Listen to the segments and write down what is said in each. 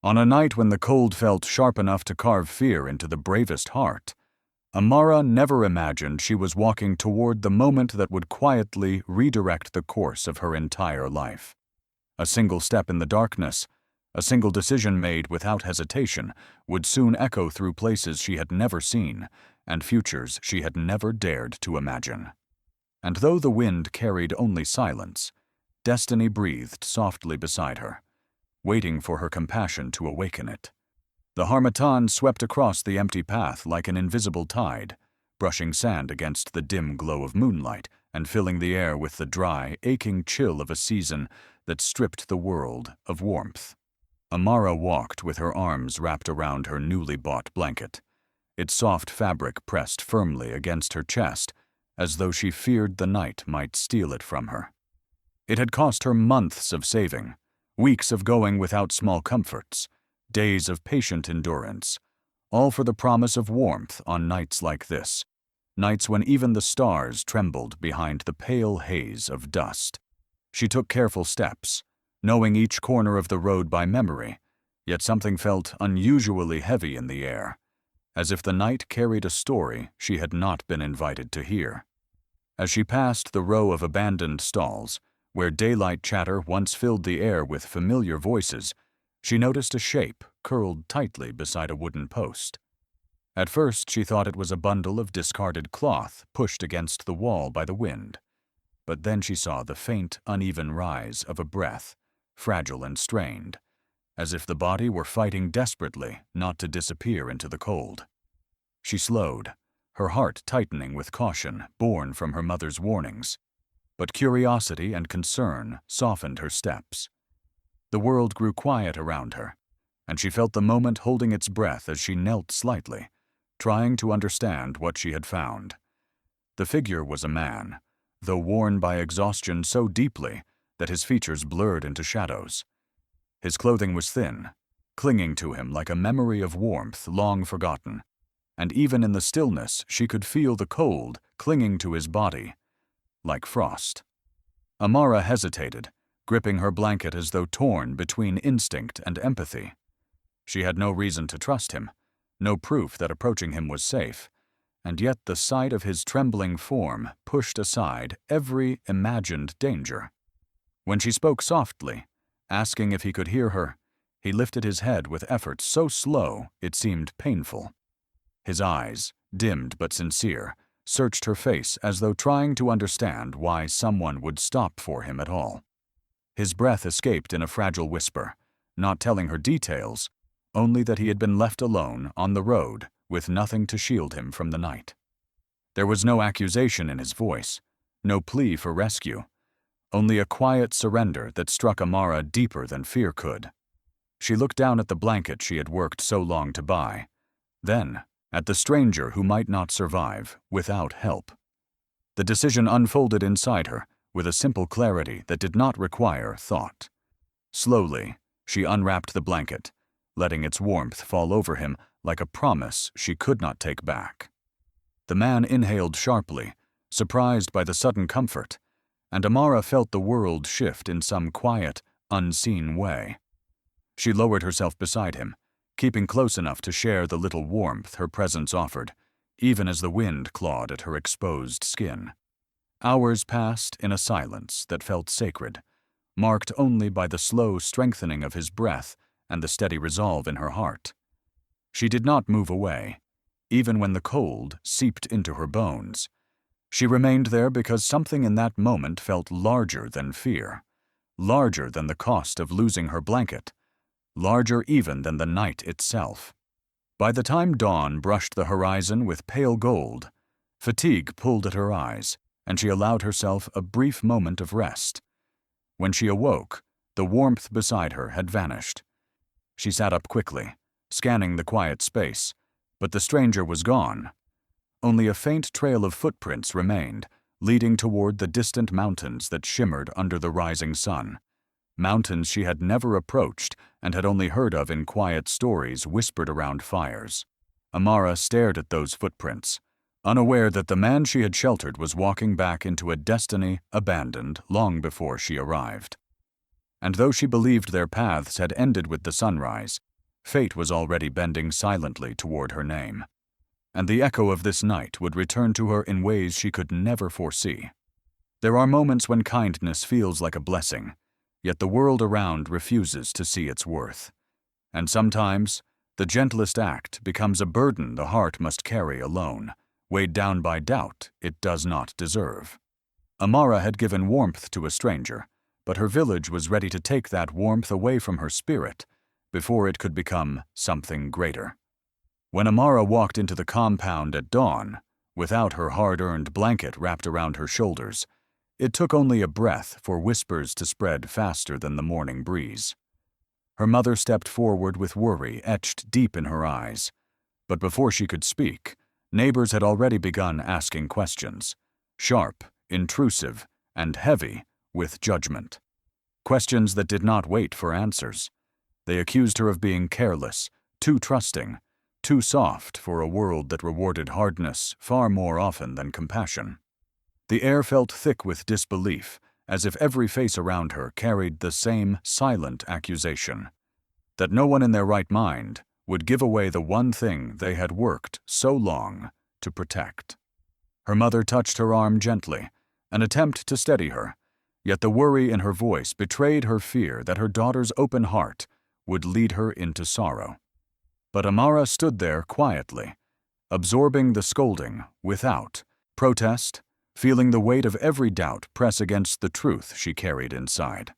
On a night when the cold felt sharp enough to carve fear into the bravest heart, Amara never imagined she was walking toward the moment that would quietly redirect the course of her entire life. A single step in the darkness, a single decision made without hesitation, would soon echo through places she had never seen and futures she had never dared to imagine. And though the wind carried only silence, destiny breathed softly beside her, waiting for her compassion to awaken it. The harmattan swept across the empty path like an invisible tide, brushing sand against the dim glow of moonlight and filling the air with the dry, aching chill of a season that stripped the world of warmth. Amara walked with her arms wrapped around her newly bought blanket, its soft fabric pressed firmly against her chest, as though she feared the night might steal it from her. It had cost her months of saving, weeks of going without small comforts, days of patient endurance, all for the promise of warmth on nights like this, nights when even the stars trembled behind the pale haze of dust. She took careful steps, knowing each corner of the road by memory, yet something felt unusually heavy in the air, as if the night carried a story she had not been invited to hear. As she passed the row of abandoned stalls, where daylight chatter once filled the air with familiar voices, she noticed a shape curled tightly beside a wooden post. At first she thought it was a bundle of discarded cloth pushed against the wall by the wind, but then she saw the faint, uneven rise of a breath, fragile and strained, as if the body were fighting desperately not to disappear into the cold. She slowed, her heart tightening with caution born from her mother's warnings, but curiosity and concern softened her steps. The world grew quiet around her, and she felt the moment holding its breath as she knelt slightly, trying to understand what she had found. The figure was a man, though worn by exhaustion so deeply that his features blurred into shadows. His clothing was thin, clinging to him like a memory of warmth long forgotten, and even in the stillness she could feel the cold clinging to his body, like frost. Amara hesitated, gripping her blanket as though torn between instinct and empathy. She had no reason to trust him, no proof that approaching him was safe, and yet the sight of his trembling form pushed aside every imagined danger. When she spoke softly, asking if he could hear her, he lifted his head with effort so slow it seemed painful. His eyes, dimmed but sincere, searched her face as though trying to understand why someone would stop for him at all. His breath escaped in a fragile whisper, not telling her details, only that he had been left alone on the road with nothing to shield him from the night. There was no accusation in his voice, no plea for rescue, only a quiet surrender that struck Amara deeper than fear could. She looked down at the blanket she had worked so long to buy, then at the stranger who might not survive without help. The decision unfolded inside her with a simple clarity that did not require thought. Slowly, she unwrapped the blanket, letting its warmth fall over him like a promise she could not take back. The man inhaled sharply, surprised by the sudden comfort, and Amara felt the world shift in some quiet, unseen way. She lowered herself beside him, keeping close enough to share the little warmth her presence offered, even as the wind clawed at her exposed skin. Hours passed in a silence that felt sacred, marked only by the slow strengthening of his breath and the steady resolve in her heart. She did not move away, even when the cold seeped into her bones. She remained there because something in that moment felt larger than fear, larger than the cost of losing her blanket, larger even than the night itself. By the time dawn brushed the horizon with pale gold, fatigue pulled at her eyes, and she allowed herself a brief moment of rest. When she awoke, the warmth beside her had vanished. She sat up quickly, scanning the quiet space, but the stranger was gone. Only a faint trail of footprints remained, leading toward the distant mountains that shimmered under the rising sun. Mountains she had never approached and had only heard of in quiet stories whispered around fires. Amara stared at those footprints, unaware that the man she had sheltered was walking back into a destiny abandoned long before she arrived. And though she believed their paths had ended with the sunrise, Fate was already bending silently toward her name. And the echo of this night would return to her in ways she could never foresee. There are moments when kindness feels like a blessing, yet the world around refuses to see its worth. And sometimes, the gentlest act becomes a burden the heart must carry alone, weighed down by doubt it does not deserve. Amara had given warmth to a stranger, but her village was ready to take that warmth away from her spirit before it could become something greater. When Amara walked into the compound at dawn, without her hard-earned blanket wrapped around her shoulders, it took only a breath for whispers to spread faster than the morning breeze. Her mother stepped forward with worry etched deep in her eyes, but before she could speak, neighbors had already begun asking questions, sharp, intrusive, and heavy with judgment. Questions that did not wait for answers. They accused her of being careless, too trusting, too soft for a world that rewarded hardness far more often than compassion. The air felt thick with disbelief, as if every face around her carried the same silent accusation, that no one in their right mind would give away the one thing they had worked so long to protect. Her mother touched her arm gently, an attempt to steady her, yet the worry in her voice betrayed her fear that her daughter's open heart would lead her into sorrow. But Amara stood there quietly, absorbing the scolding without protest, feeling the weight of every doubt press against the truth she carried inside.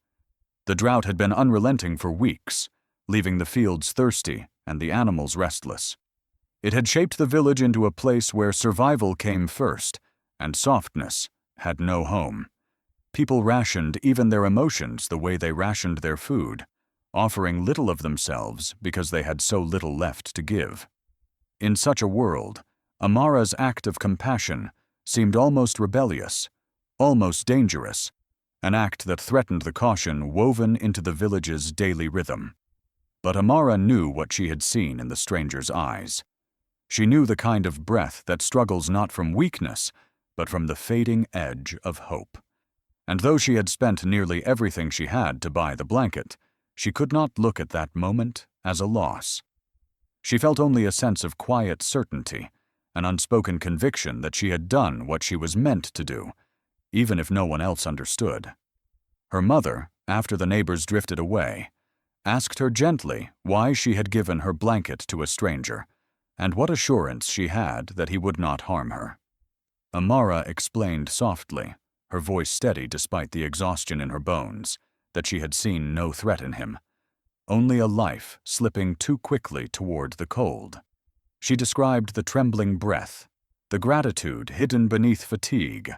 The drought had been unrelenting for weeks, leaving the fields thirsty and the animals restless. It had shaped the village into a place where survival came first, and softness had no home. People rationed even their emotions the way they rationed their food, offering little of themselves because they had so little left to give. In such a world, Amara's act of compassion seemed almost rebellious, almost dangerous, an act that threatened the caution woven into the village's daily rhythm. But Amara knew what she had seen in the stranger's eyes. She knew the kind of breath that struggles not from weakness, but from the fading edge of hope. And though she had spent nearly everything she had to buy the blanket, she could not look at that moment as a loss. She felt only a sense of quiet certainty, an unspoken conviction that she had done what she was meant to do, even if no one else understood. Her mother, after the neighbors drifted away, asked her gently why she had given her blanket to a stranger, and what assurance she had that he would not harm her. Amara explained softly, her voice steady despite the exhaustion in her bones, that she had seen no threat in him, only a life slipping too quickly toward the cold. She described the trembling breath, the gratitude hidden beneath fatigue,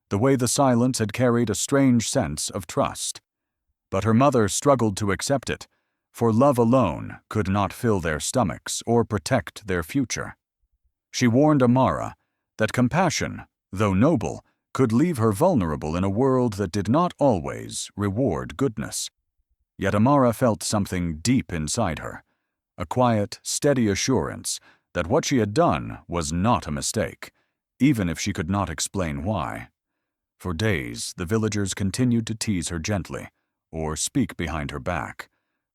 the way the silence had carried a strange sense of trust. But her mother struggled to accept it, for love alone could not fill their stomachs or protect their future. She warned Amara that compassion, though noble, could leave her vulnerable in a world that did not always reward goodness. Yet Amara felt something deep inside her, a quiet, steady assurance that what she had done was not a mistake, even if she could not explain why. For days, the villagers continued to tease her gently, or speak behind her back,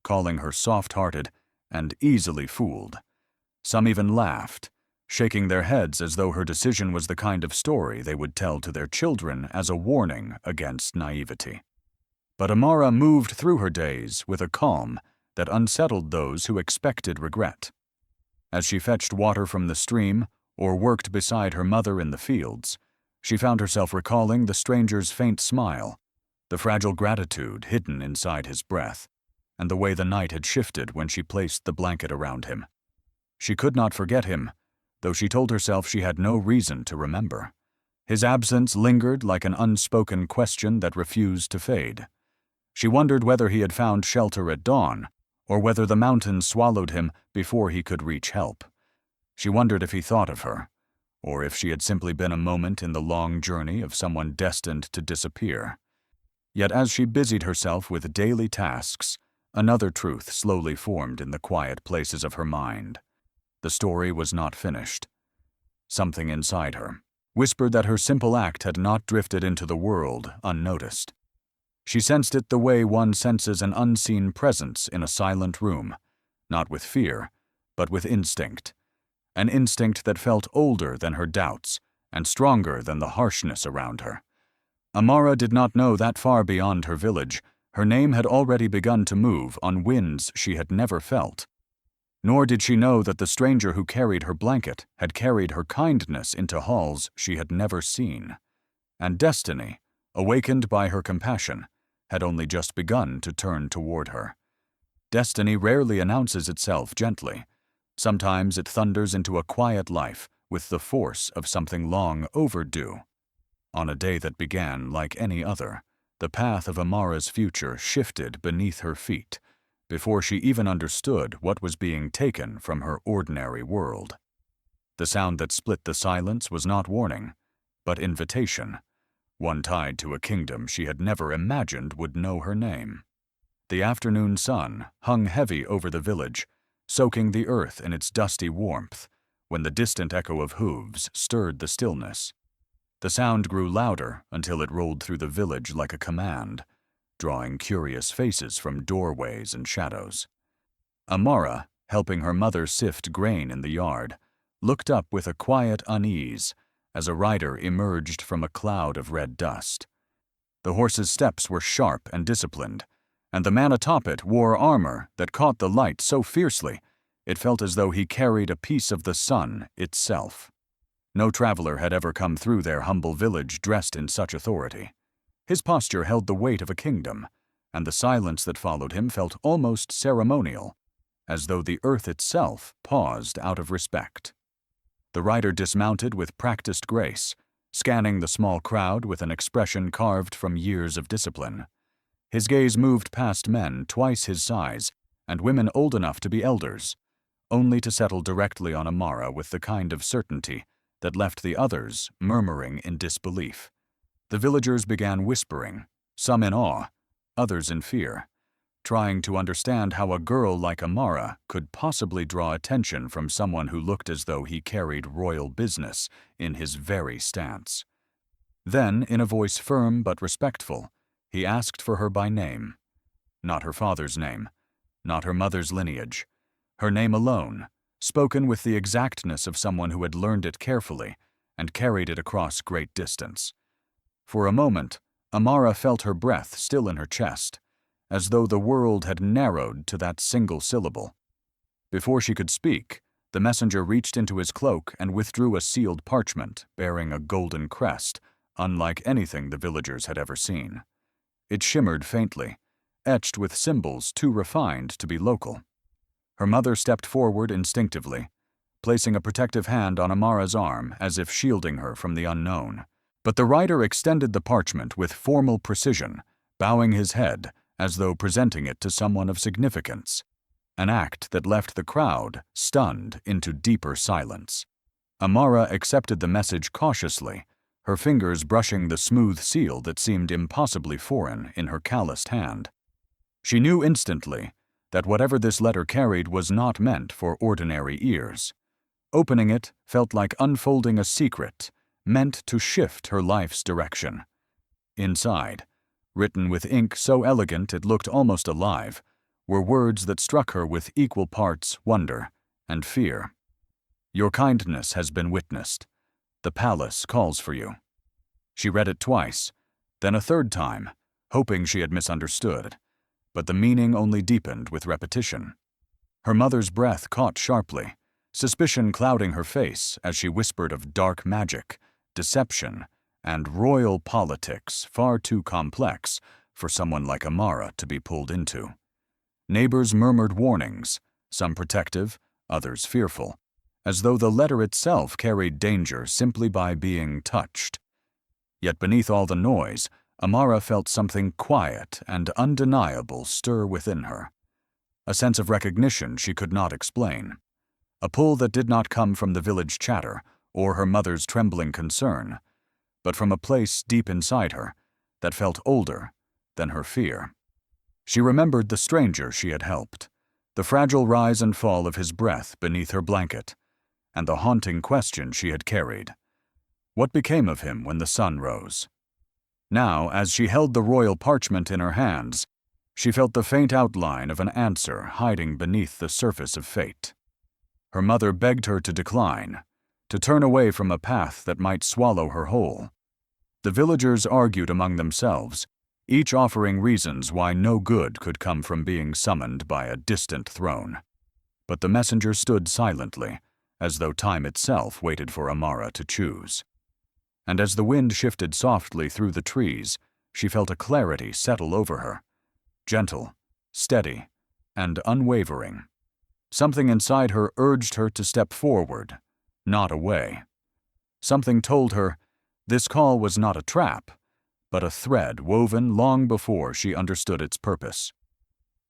calling her soft-hearted and easily fooled. Some even laughed, shaking their heads as though her decision was the kind of story they would tell to their children as a warning against naivety. But Amara moved through her days with a calm that unsettled those who expected regret. As she fetched water from the stream or worked beside her mother in the fields, she found herself recalling the stranger's faint smile, the fragile gratitude hidden inside his breath, and the way the night had shifted when she placed the blanket around him. She could not forget him, though she told herself she had no reason to remember. His absence lingered like an unspoken question that refused to fade. She wondered whether he had found shelter at dawn, or whether the mountains swallowed him before he could reach help. She wondered if he thought of her, or if she had simply been a moment in the long journey of someone destined to disappear. Yet as she busied herself with daily tasks, another truth slowly formed in the quiet places of her mind. The story was not finished. Something inside her whispered that her simple act had not drifted into the world unnoticed. She sensed it the way one senses an unseen presence in a silent room, not with fear, but with instinct. An instinct that felt older than her doubts and stronger than the harshness around her. Amara did not know that far beyond her village, her name had already begun to move on winds she had never felt. Nor did she know that the stranger who carried her blanket had carried her kindness into halls she had never seen. And destiny, awakened by her compassion, had only just begun to turn toward her. Destiny rarely announces itself gently. Sometimes it thunders into a quiet life with the force of something long overdue. On a day that began like any other, the path of Amara's future shifted beneath her feet, before she even understood what was being taken from her ordinary world. The sound that split the silence was not warning, but invitation, one tied to a kingdom she had never imagined would know her name. The afternoon sun hung heavy over the village, soaking the earth in its dusty warmth, when the distant echo of hooves stirred the stillness. The sound grew louder until it rolled through the village like a command, drawing curious faces from doorways and shadows. Amara, helping her mother sift grain in the yard, looked up with a quiet unease as a rider emerged from a cloud of red dust. The horse's steps were sharp and disciplined, and the man atop it wore armor that caught the light so fiercely it felt as though he carried a piece of the sun itself. No traveler had ever come through their humble village dressed in such authority. His posture held the weight of a kingdom, and the silence that followed him felt almost ceremonial, as though the earth itself paused out of respect. The rider dismounted with practiced grace, scanning the small crowd with an expression carved from years of discipline. His gaze moved past men twice his size and women old enough to be elders, only to settle directly on Amara with the kind of certainty that left the others murmuring in disbelief. The villagers began whispering, some in awe, others in fear, trying to understand how a girl like Amara could possibly draw attention from someone who looked as though he carried royal business in his very stance. Then, in a voice firm but respectful, he asked for her by name. Not her father's name, not her mother's lineage, her name alone, spoken with the exactness of someone who had learned it carefully and carried it across great distance. For a moment, Amara felt her breath still in her chest, as though the world had narrowed to that single syllable. Before she could speak, the messenger reached into his cloak and withdrew a sealed parchment bearing a golden crest, unlike anything the villagers had ever seen. It shimmered faintly, etched with symbols too refined to be local. Her mother stepped forward instinctively, placing a protective hand on Amara's arm as if shielding her from the unknown. But the rider extended the parchment with formal precision, bowing his head as though presenting it to someone of significance, an act that left the crowd stunned into deeper silence. Amara accepted the message cautiously, her fingers brushing the smooth seal that seemed impossibly foreign in her calloused hand. She knew instantly that whatever this letter carried was not meant for ordinary ears. Opening it felt like unfolding a secret meant to shift her life's direction. Inside, written with ink so elegant it looked almost alive, were words that struck her with equal parts wonder and fear. Your kindness has been witnessed. The palace calls for you. She read it twice, then a third time, hoping she had misunderstood, but the meaning only deepened with repetition. Her mother's breath caught sharply, suspicion clouding her face as she whispered of dark magic, deception, and royal politics far too complex for someone like Amara to be pulled into. Neighbors murmured warnings, some protective, others fearful, as though the letter itself carried danger simply by being touched. Yet beneath all the noise, Amara felt something quiet and undeniable stir within her. A sense of recognition she could not explain. A pull that did not come from the village chatter or her mother's trembling concern, but from a place deep inside her that felt older than her fear. She remembered the stranger she had helped, the fragile rise and fall of his breath beneath her blanket, and the haunting question she had carried. What became of him when the sun rose? Now, as she held the royal parchment in her hands, She felt the faint outline of an answer hiding beneath the surface of fate. Her mother begged her to decline, to turn away from a path that might swallow her whole. The villagers argued among themselves, each offering reasons why no good could come from being summoned by a distant throne. But the messenger stood silently, as though time itself waited for Amara to choose. And as the wind shifted softly through the trees, she felt a clarity settle over her, gentle, steady, and unwavering. Something inside her urged her to step forward, not away. Something told her this call was not a trap, but a thread woven long before she understood its purpose.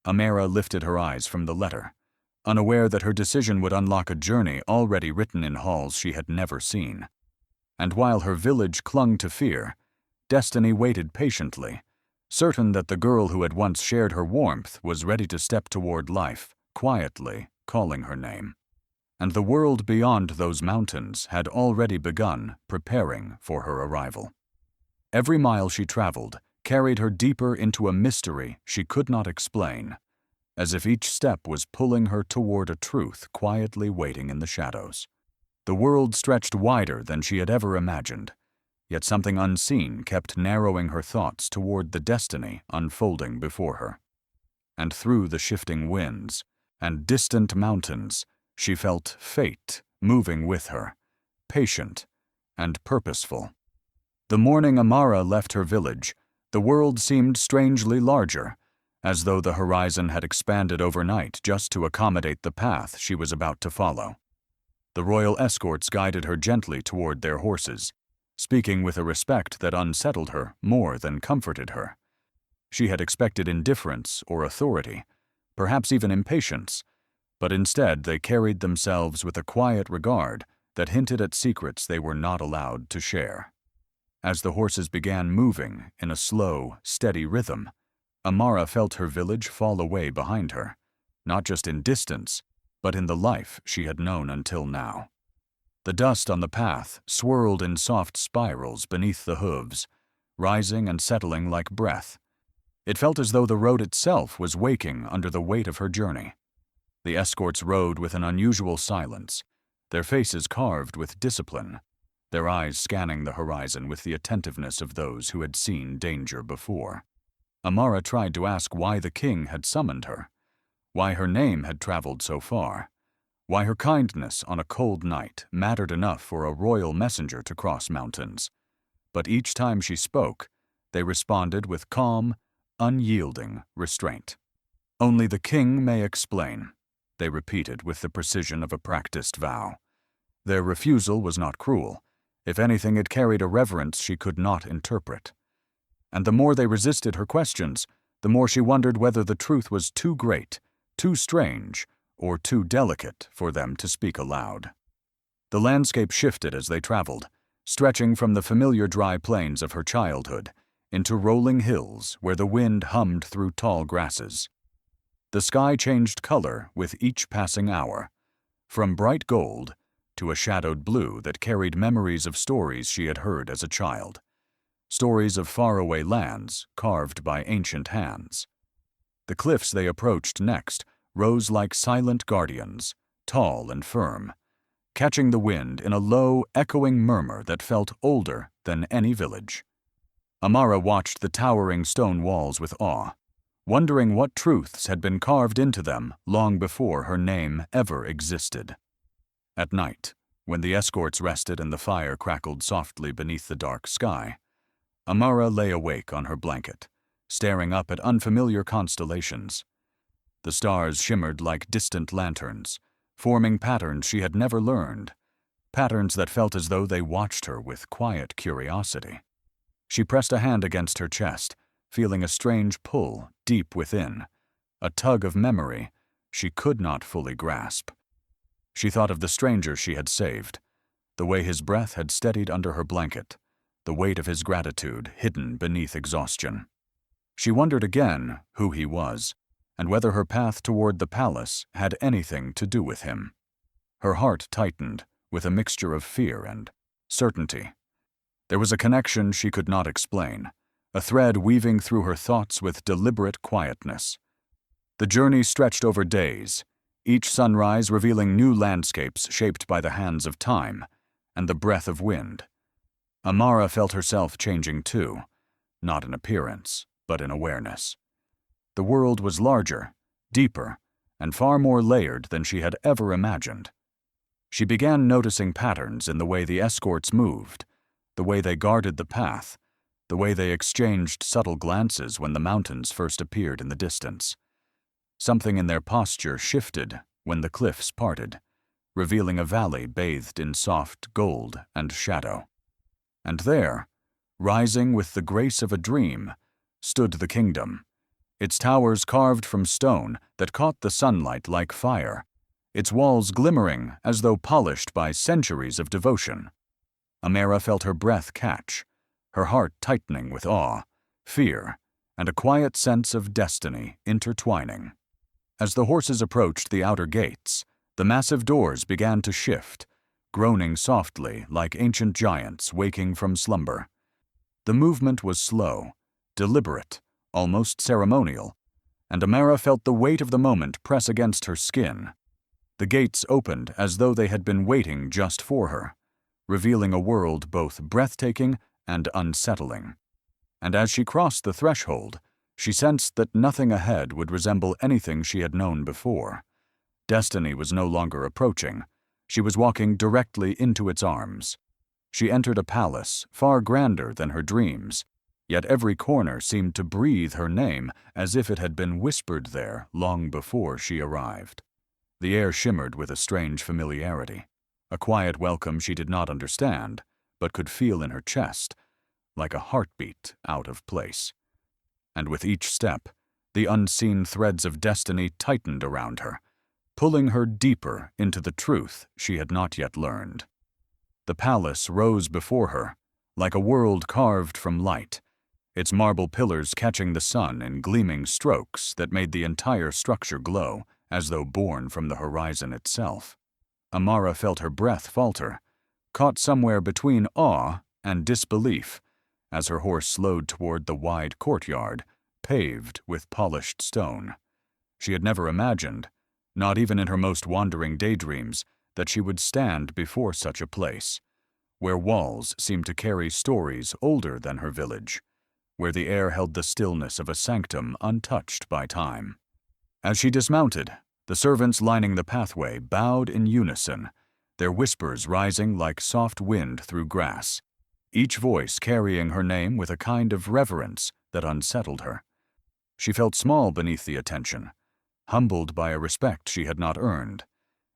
Amara lifted her eyes from the letter, unaware that her decision would unlock a journey already written in halls she had never seen. And while her village clung to fear, destiny waited patiently, certain that the girl who had once shared her warmth was ready to step toward life, quietly calling her name. And the world beyond those mountains had already begun preparing for her arrival. Every mile she traveled carried her deeper into a mystery she could not explain, as if each step was pulling her toward a truth quietly waiting in the shadows. The world stretched wider than she had ever imagined, yet something unseen kept narrowing her thoughts toward the destiny unfolding before her. And through the shifting winds and distant mountains, she felt fate moving with her, patient and purposeful. The morning Amara left her village, the world seemed strangely larger, as though the horizon had expanded overnight just to accommodate the path she was about to follow. The royal escorts guided her gently toward their horses, speaking with a respect that unsettled her more than comforted her. She had expected indifference or authority, perhaps even impatience, but instead they carried themselves with a quiet regard that hinted at secrets they were not allowed to share. As the horses began moving in a slow, steady rhythm, Amara felt her village fall away behind her, not just in distance, but in the life she had known until now. The dust on the path swirled in soft spirals beneath the hooves, rising and settling like breath. It felt as though the road itself was waking under the weight of her journey. The escorts rode with an unusual silence, their faces carved with discipline, their eyes scanning the horizon with the attentiveness of those who had seen danger before. Amara tried to ask why the king had summoned her, why her name had traveled so far, why her kindness on a cold night mattered enough for a royal messenger to cross mountains. But each time she spoke, they responded with calm, unyielding restraint. "Only the king may explain," they repeated with the precision of a practiced vow. Their refusal was not cruel. If anything, it carried a reverence she could not interpret. And the more they resisted her questions, the more she wondered whether the truth was too great, too strange, or too delicate for them to speak aloud. The landscape shifted as they traveled, stretching from the familiar dry plains of her childhood into rolling hills where the wind hummed through tall grasses. The sky changed color with each passing hour, from bright gold to a shadowed blue that carried memories of stories she had heard as a child, stories of faraway lands carved by ancient hands. The cliffs they approached next rose like silent guardians, tall and firm, catching the wind in a low, echoing murmur that felt older than any village. Amara watched the towering stone walls with awe, wondering what truths had been carved into them long before her name ever existed. At night, when the escorts rested and the fire crackled softly beneath the dark sky, Amara lay awake on her blanket, staring up at unfamiliar constellations. The stars shimmered like distant lanterns, forming patterns she had never learned, patterns that felt as though they watched her with quiet curiosity. She pressed a hand against her chest, feeling a strange pull deep within, a tug of memory she could not fully grasp. She thought of the stranger she had saved, the way his breath had steadied under her blanket, the weight of his gratitude hidden beneath exhaustion. She wondered again who he was, and whether her path toward the palace had anything to do with him. Her heart tightened with a mixture of fear and certainty. There was a connection she could not explain, a thread weaving through her thoughts with deliberate quietness. The journey stretched over days, each sunrise revealing new landscapes shaped by the hands of time and the breath of wind. Amara felt herself changing too, not in appearance, but in awareness. The world was larger, deeper, and far more layered than she had ever imagined. She began noticing patterns in the way the escorts moved, the way they guarded the path, the way they exchanged subtle glances when the mountains first appeared in the distance. Something in their posture shifted when the cliffs parted, revealing a valley bathed in soft gold and shadow. And there, rising with the grace of a dream, stood the kingdom, its towers carved from stone that caught the sunlight like fire, its walls glimmering as though polished by centuries of devotion. Amara felt her breath catch, her heart tightening with awe, fear, and a quiet sense of destiny intertwining. As the horses approached the outer gates, the massive doors began to shift, groaning softly like ancient giants waking from slumber. The movement was slow, deliberate, almost ceremonial, and Amara felt the weight of the moment press against her skin. The gates opened as though they had been waiting just for her, revealing a world both breathtaking and unsettling. And as she crossed the threshold, she sensed that nothing ahead would resemble anything she had known before. Destiny was no longer approaching. She was walking directly into its arms. She entered a palace far grander than her dreams, yet every corner seemed to breathe her name as if it had been whispered there long before she arrived. The air shimmered with a strange familiarity, a quiet welcome she did not understand, but could feel in her chest, like a heartbeat out of place. And with each step, the unseen threads of destiny tightened around her, pulling her deeper into the truth she had not yet learned. The palace rose before her, like a world carved from light, its marble pillars catching the sun in gleaming strokes that made the entire structure glow, as though born from the horizon itself. Amara felt her breath falter, caught somewhere between awe and disbelief, as her horse slowed toward the wide courtyard, paved with polished stone. She had never imagined, not even in her most wandering daydreams, that she would stand before such a place, where walls seemed to carry stories older than her village, where the air held the stillness of a sanctum untouched by time. As she dismounted, the servants lining the pathway bowed in unison, their whispers rising like soft wind through grass, each voice carrying her name with a kind of reverence that unsettled her. She felt small beneath the attention, humbled by a respect she had not earned,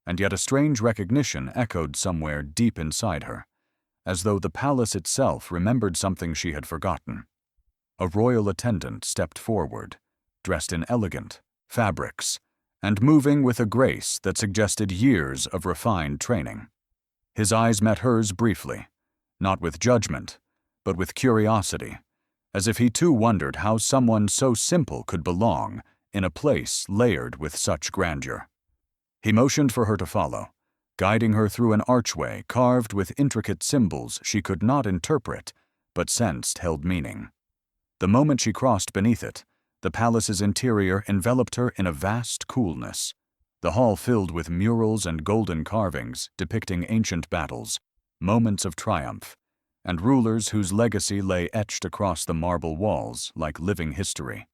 and yet a strange recognition echoed somewhere deep inside her, as though the palace itself remembered something she had forgotten. A royal attendant stepped forward, dressed in elegant fabrics, and moving with a grace that suggested years of refined training. His eyes met hers briefly, not with judgment, but with curiosity, as if he too wondered how someone so simple could belong in a place layered with such grandeur. He motioned for her to follow, guiding her through an archway carved with intricate symbols she could not interpret, but sensed held meaning. The moment she crossed beneath it, the palace's interior enveloped her in a vast coolness, the hall filled with murals and golden carvings depicting ancient battles, moments of triumph, and rulers whose legacy lay etched across the marble walls like living history.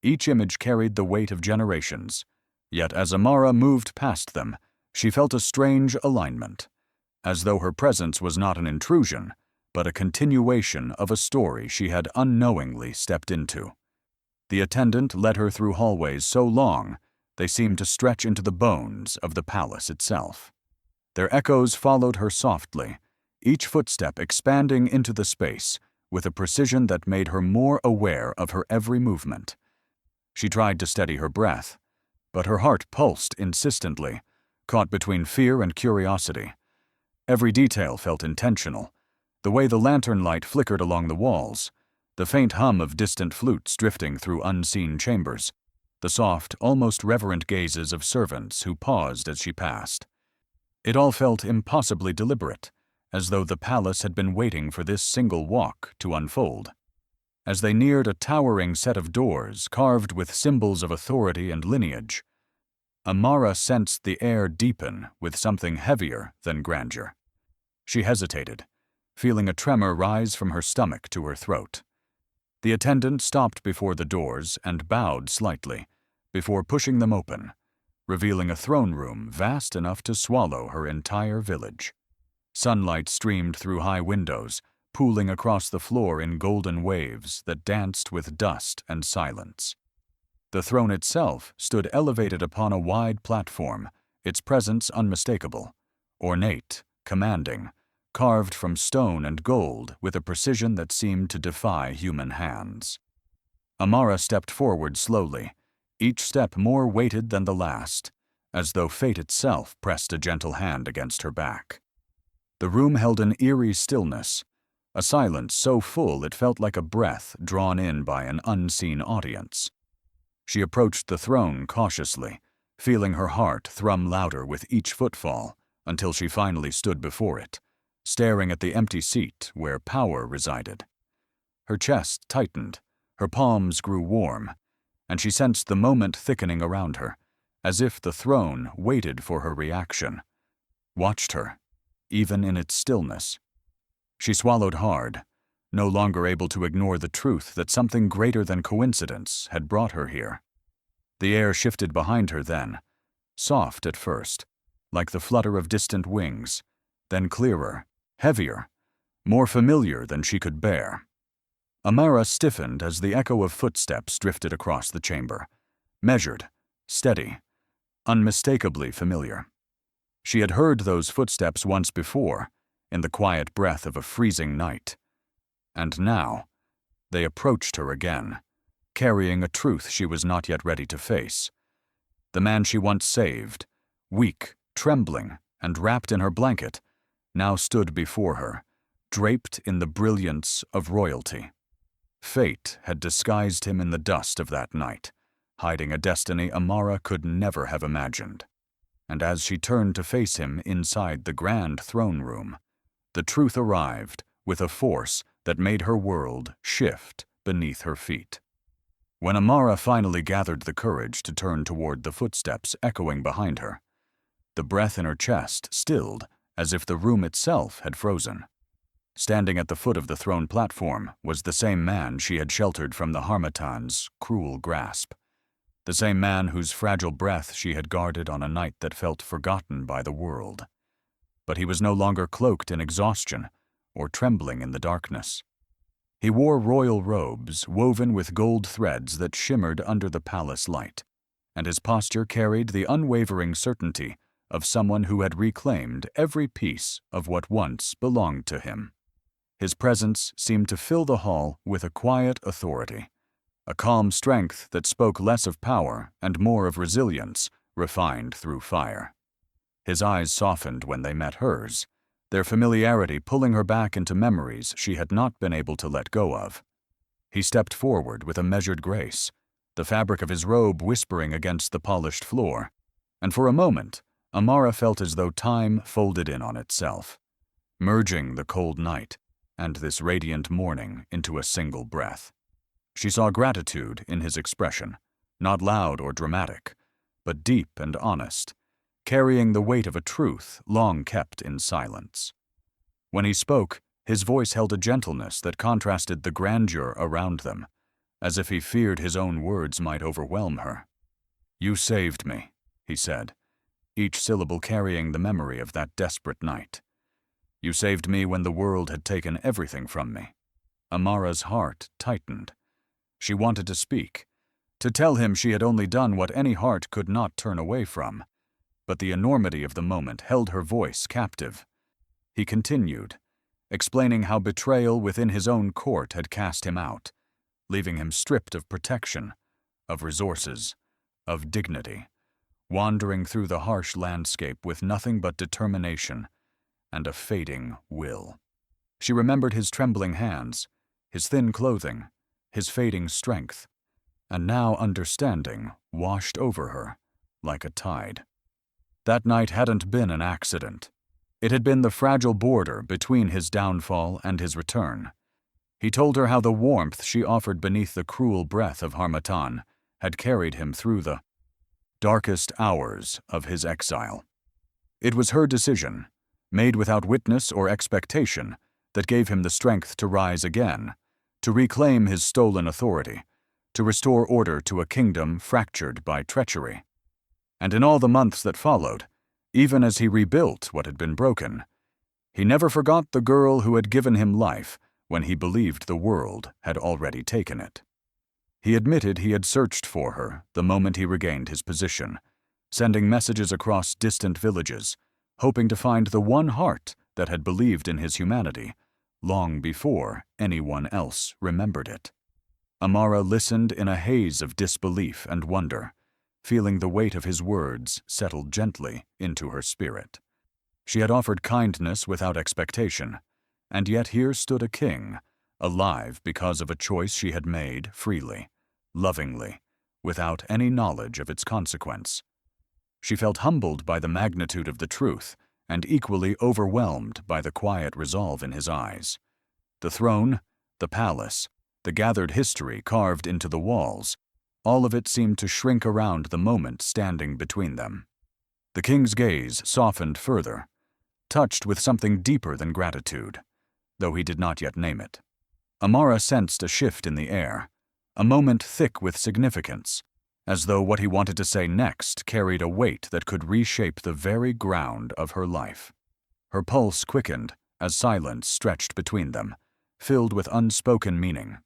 Each image carried the weight of generations, yet as Amara moved past them, she felt a strange alignment, as though her presence was not an intrusion, but a continuation of a story she had unknowingly stepped into. The attendant led her through hallways so long they seemed to stretch into the bones of the palace itself. Their echoes followed her softly, each footstep expanding into the space with a precision that made her more aware of her every movement. She tried to steady her breath, but her heart pulsed insistently, caught between fear and curiosity. Every detail felt intentional, the way the lantern light flickered along the walls, the faint hum of distant flutes drifting through unseen chambers, the soft, almost reverent gazes of servants who paused as she passed. It all felt impossibly deliberate, as though the palace had been waiting for this single walk to unfold. As they neared a towering set of doors carved with symbols of authority and lineage, Amara sensed the air deepen with something heavier than grandeur. She hesitated, feeling a tremor rise from her stomach to her throat. The attendant stopped before the doors and bowed slightly, before pushing them open, revealing a throne room vast enough to swallow her entire village. Sunlight streamed through high windows, pooling across the floor in golden waves that danced with dust and silence. The throne itself stood elevated upon a wide platform, its presence unmistakable, ornate, commanding, carved from stone and gold with a precision that seemed to defy human hands. Amara stepped forward slowly, each step more weighted than the last, as though fate itself pressed a gentle hand against her back. The room held an eerie stillness, a silence so full it felt like a breath drawn in by an unseen audience. She approached the throne cautiously, feeling her heart thrum louder with each footfall until she finally stood before it, staring at the empty seat where power resided. Her chest tightened, her palms grew warm, and she sensed the moment thickening around her, as if the throne waited for her reaction, watched her, even in its stillness. She swallowed hard, no longer able to ignore the truth that something greater than coincidence had brought her here. The air shifted behind her then, soft at first, like the flutter of distant wings, then clearer, heavier, more familiar than she could bear. Amara stiffened as the echo of footsteps drifted across the chamber, measured, steady, unmistakably familiar. She had heard those footsteps once before, in the quiet breath of a freezing night. And now, they approached her again, carrying a truth she was not yet ready to face. The man she once saved, weak, trembling, and wrapped in her blanket, now stood before her, draped in the brilliance of royalty. Fate had disguised him in the dust of that night, hiding a destiny Amara could never have imagined. And as she turned to face him inside the grand throne room, the truth arrived with a force that made her world shift beneath her feet. When Amara finally gathered the courage to turn toward the footsteps echoing behind her, the breath in her chest stilled as if the room itself had frozen. Standing at the foot of the throne platform was the same man she had sheltered from the Harmattan's cruel grasp, the same man whose fragile breath she had guarded on a night that felt forgotten by the world. But he was no longer cloaked in exhaustion or trembling in the darkness. He wore royal robes woven with gold threads that shimmered under the palace light, and his posture carried the unwavering certainty of someone who had reclaimed every piece of what once belonged to him. His presence seemed to fill the hall with a quiet authority, a calm strength that spoke less of power and more of resilience refined through fire. His eyes softened when they met hers, their familiarity pulling her back into memories she had not been able to let go of. He stepped forward with a measured grace, the fabric of his robe whispering against the polished floor, and for a moment, Amara felt as though time folded in on itself, merging the cold night and this radiant morning into a single breath. She saw gratitude in his expression, not loud or dramatic, but deep and honest, carrying the weight of a truth long kept in silence. When he spoke, his voice held a gentleness that contrasted the grandeur around them, as if he feared his own words might overwhelm her. "You saved me," he said, each syllable carrying the memory of that desperate night. "You saved me when the world had taken everything from me." Amara's heart tightened. She wanted to speak, to tell him she had only done what any heart could not turn away from, but the enormity of the moment held her voice captive. He continued, explaining how betrayal within his own court had cast him out, leaving him stripped of protection, of resources, of dignity, wandering through the harsh landscape with nothing but determination and a fading will. She remembered his trembling hands, his thin clothing, his fading strength, and now understanding washed over her like a tide. That night hadn't been an accident. It had been the fragile border between his downfall and his return. He told her how the warmth she offered beneath the cruel breath of Harmattan had carried him through the darkest hours of his exile. It was her decision, made without witness or expectation, that gave him the strength to rise again, to reclaim his stolen authority, to restore order to a kingdom fractured by treachery. And in all the months that followed, even as he rebuilt what had been broken, he never forgot the girl who had given him life when he believed the world had already taken it. He admitted he had searched for her the moment he regained his position, sending messages across distant villages, hoping to find the one heart that had believed in his humanity long before anyone else remembered it. Amara listened in a haze of disbelief and wonder, feeling the weight of his words settle gently into her spirit. She had offered kindness without expectation, and yet here stood a king, alive because of a choice she had made freely, lovingly, without any knowledge of its consequence. She felt humbled by the magnitude of the truth and equally overwhelmed by the quiet resolve in his eyes. The throne, the palace, the gathered history carved into the walls, all of it seemed to shrink around the moment standing between them. The king's gaze softened further, touched with something deeper than gratitude, though he did not yet name it. Amara sensed a shift in the air, a moment thick with significance, as though what he wanted to say next carried a weight that could reshape the very ground of her life. Her pulse quickened as silence stretched between them, filled with unspoken meaning.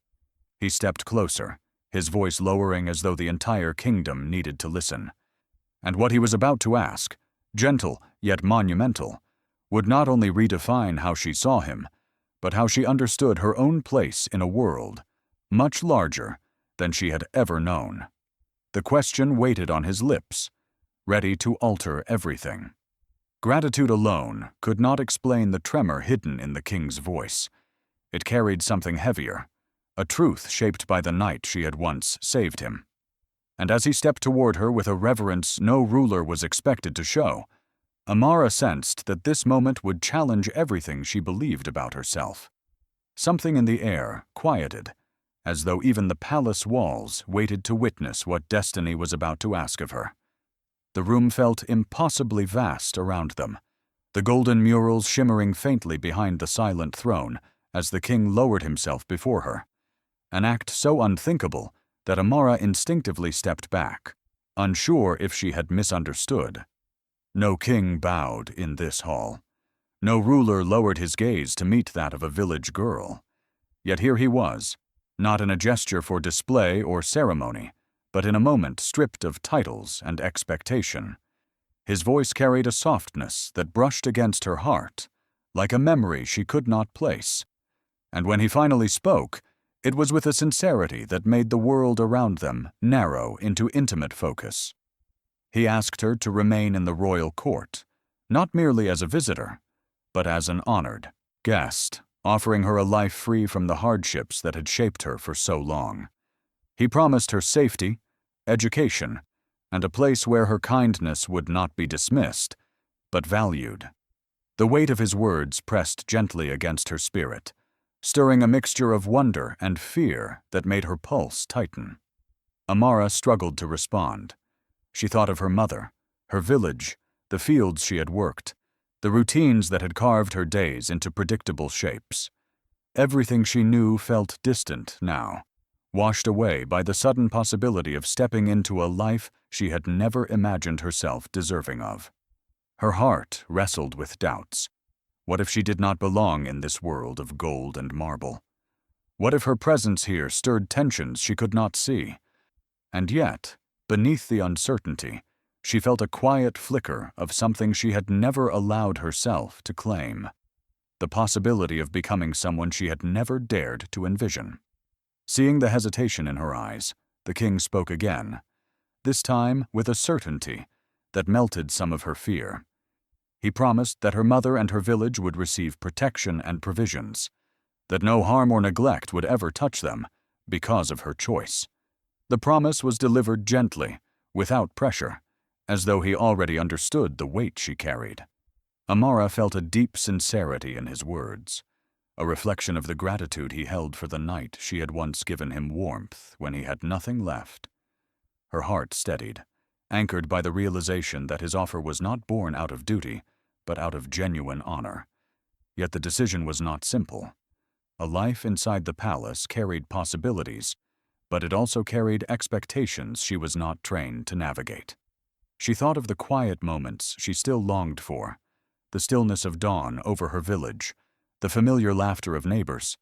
He stepped closer, his voice lowering as though the entire kingdom needed to listen. And what he was about to ask, gentle yet monumental, would not only redefine how she saw him, but how she understood her own place in a world much larger than she had ever known. The question waited on his lips, ready to alter everything. Gratitude alone could not explain the tremor hidden in the king's voice. It carried something heavier, a truth shaped by the night she had once saved him. And as he stepped toward her with a reverence no ruler was expected to show, Amara sensed that this moment would challenge everything she believed about herself. Something in the air quieted, as though even the palace walls waited to witness what destiny was about to ask of her. The room felt impossibly vast around them, the golden murals shimmering faintly behind the silent throne as the king lowered himself before her, an act so unthinkable that Amara instinctively stepped back, unsure if she had misunderstood. No king bowed in this hall. No ruler lowered his gaze to meet that of a village girl. Yet here he was, not in a gesture for display or ceremony, but in a moment stripped of titles and expectation. His voice carried a softness that brushed against her heart, like a memory she could not place. And when he finally spoke, it was with a sincerity that made the world around them narrow into intimate focus. He asked her to remain in the royal court, not merely as a visitor, but as an honored guest, offering her a life free from the hardships that had shaped her for so long. He promised her safety, education, and a place where her kindness would not be dismissed, but valued. The weight of his words pressed gently against her spirit, stirring a mixture of wonder and fear that made her pulse tighten. Amara struggled to respond. She thought of her mother, her village, the fields she had worked, the routines that had carved her days into predictable shapes. Everything she knew felt distant now, washed away by the sudden possibility of stepping into a life she had never imagined herself deserving of. Her heart wrestled with doubts. What if she did not belong in this world of gold and marble? What if her presence here stirred tensions she could not see? And yet, beneath the uncertainty, she felt a quiet flicker of something she had never allowed herself to claim, the possibility of becoming someone she had never dared to envision. Seeing the hesitation in her eyes, the king spoke again, this time with a certainty that melted some of her fear. He promised that her mother and her village would receive protection and provisions, that no harm or neglect would ever touch them because of her choice. The promise was delivered gently, without pressure, as though he already understood the weight she carried. Amara felt a deep sincerity in his words, a reflection of the gratitude he held for the night she had once given him warmth when he had nothing left. Her heart steadied, anchored by the realization that his offer was not born out of duty, but out of genuine honor. Yet the decision was not simple. A life inside the palace carried possibilities, but it also carried expectations she was not trained to navigate. She thought of the quiet moments she still longed for, the stillness of dawn over her village, the familiar laughter of neighbors,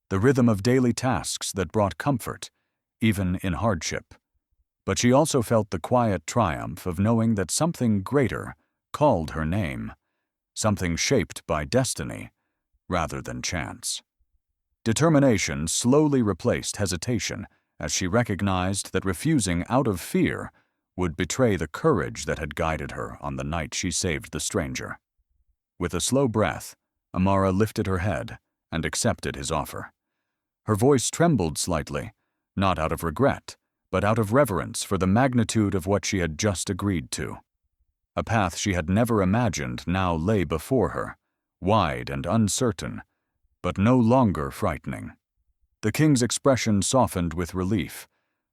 the rhythm of daily tasks that brought comfort, even in hardship. But she also felt the quiet triumph of knowing that something greater called her name, something shaped by destiny rather than chance. Determination slowly replaced hesitation as she recognized that refusing out of fear would betray the courage that had guided her on the night she saved the stranger. With a slow breath, Amara lifted her head and accepted his offer. Her voice trembled slightly, not out of regret, but out of reverence for the magnitude of what she had just agreed to. A path she had never imagined now lay before her, wide and uncertain, but no longer frightening. The king's expression softened with relief,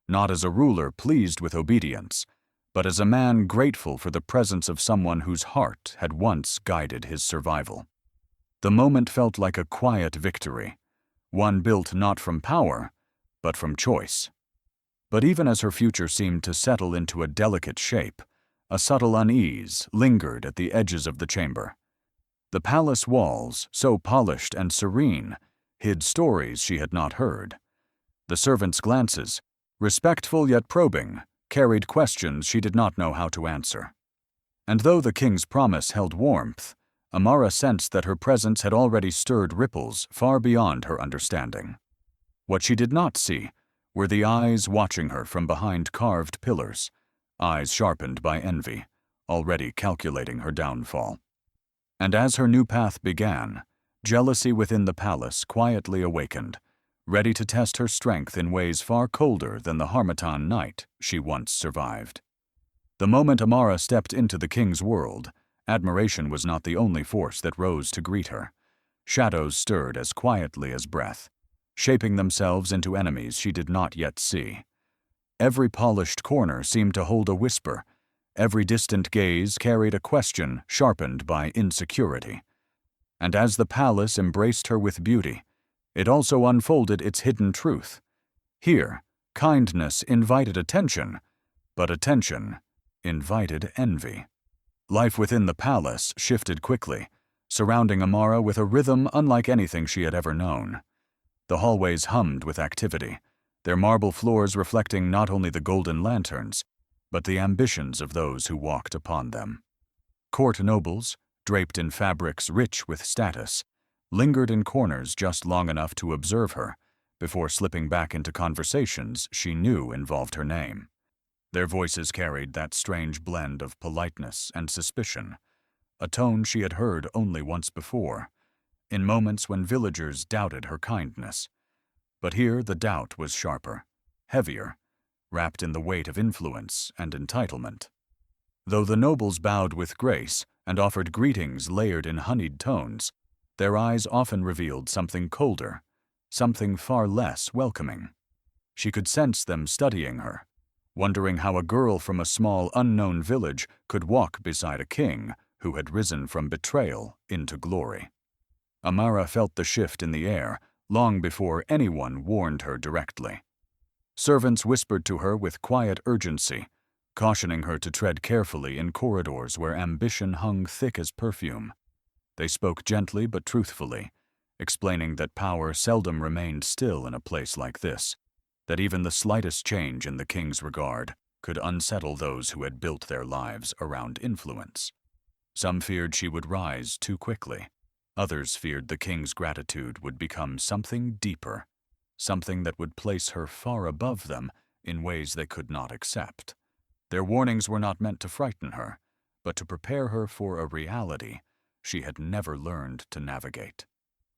not as a ruler pleased with obedience, but as a man grateful for the presence of someone whose heart had once guided his survival. The moment felt like a quiet victory, one built not from power, but from choice. But even as her future seemed to settle into a delicate shape, a subtle unease lingered at the edges of the chamber. The palace walls, so polished and serene, hid stories she had not heard. The servants' glances, respectful yet probing, carried questions she did not know how to answer. And though the king's promise held warmth, Amara sensed that her presence had already stirred ripples far beyond her understanding. What she did not see were the eyes watching her from behind carved pillars, eyes sharpened by envy, already calculating her downfall. And as her new path began, jealousy within the palace quietly awakened, ready to test her strength in ways far colder than the Harmattan night she once survived. The moment Amara stepped into the king's world, admiration was not the only force that rose to greet her. Shadows stirred as quietly as breath, shaping themselves into enemies she did not yet see. Every polished corner seemed to hold a whisper. Every distant gaze carried a question sharpened by insecurity. And as the palace embraced her with beauty, it also unfolded its hidden truth. Here, kindness invited attention, but attention invited envy. Life within the palace shifted quickly, surrounding Amara with a rhythm unlike anything she had ever known. The hallways hummed with activity, their marble floors reflecting not only the golden lanterns, but the ambitions of those who walked upon them. Court nobles, draped in fabrics rich with status, lingered in corners just long enough to observe her, before slipping back into conversations she knew involved her name. Their voices carried that strange blend of politeness and suspicion, a tone she had heard only once before, in moments when villagers doubted her kindness. But here the doubt was sharper, heavier, wrapped in the weight of influence and entitlement. Though the nobles bowed with grace and offered greetings layered in honeyed tones, their eyes often revealed something colder, something far less welcoming. She could sense them studying her, wondering how a girl from a small unknown village could walk beside a king who had risen from betrayal into glory. Amara felt the shift in the air long before anyone warned her directly. Servants whispered to her with quiet urgency, cautioning her to tread carefully in corridors where ambition hung thick as perfume. They spoke gently but truthfully, explaining that power seldom remained still in a place like this, that even the slightest change in the king's regard could unsettle those who had built their lives around influence. Some feared she would rise too quickly. Others feared the king's gratitude would become something deeper, something that would place her far above them in ways they could not accept. Their warnings were not meant to frighten her, but to prepare her for a reality she had never learned to navigate.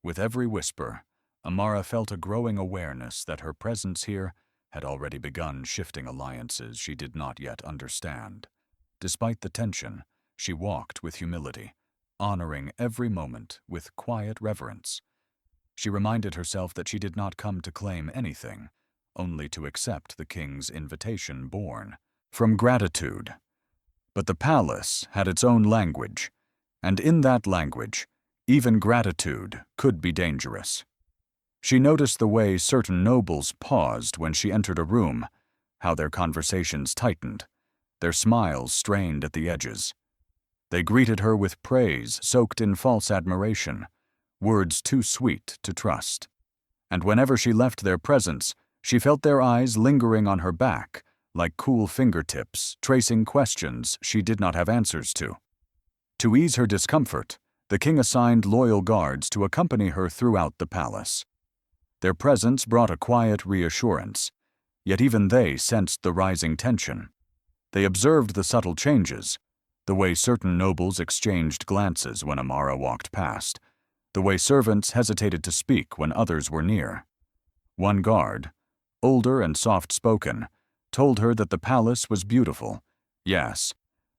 With every whisper, Amara felt a growing awareness that her presence here had already begun shifting alliances she did not yet understand. Despite the tension, she walked with humility, honoring every moment with quiet reverence. She reminded herself that she did not come to claim anything, only to accept the king's invitation born from gratitude. But the palace had its own language, and in that language, even gratitude could be dangerous. She noticed the way certain nobles paused when she entered a room, how their conversations tightened, their smiles strained at the edges. They greeted her with praise soaked in false admiration, words too sweet to trust. And whenever she left their presence, she felt their eyes lingering on her back, like cool fingertips tracing questions she did not have answers to. To ease her discomfort, the king assigned loyal guards to accompany her throughout the palace. Their presence brought a quiet reassurance, yet even they sensed the rising tension. They observed the subtle changes, the way certain nobles exchanged glances when Amara walked past, the way servants hesitated to speak when others were near. One guard, older and soft-spoken, told her that the palace was beautiful, yes,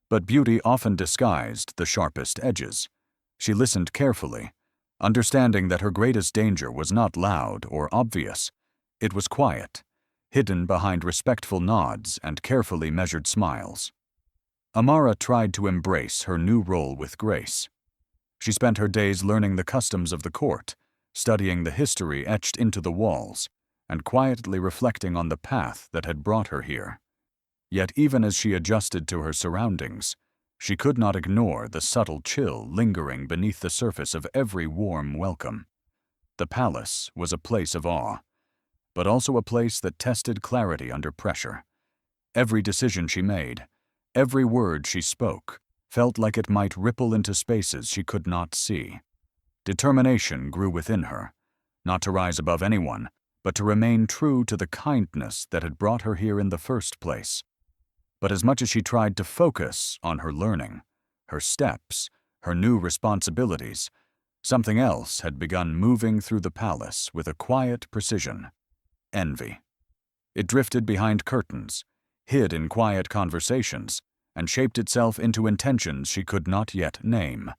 but beauty often disguised the sharpest edges. She listened carefully, understanding that her greatest danger was not loud or obvious. It was quiet, hidden behind respectful nods and carefully measured smiles. Amara tried to embrace her new role with grace. She spent her days learning the customs of the court, studying the history etched into the walls, and quietly reflecting on the path that had brought her here. Yet even as she adjusted to her surroundings, she could not ignore the subtle chill lingering beneath the surface of every warm welcome. The palace was a place of awe, but also a place that tested clarity under pressure. Every decision she made, every word she spoke, felt like it might ripple into spaces she could not see. Determination grew within her, not to rise above anyone, but to remain true to the kindness that had brought her here in the first place. But as much as she tried to focus on her learning, her steps, her new responsibilities, something else had begun moving through the palace with a quiet precision: envy. It drifted behind curtains, hid in quiet conversations, and shaped itself into intentions she could not yet name.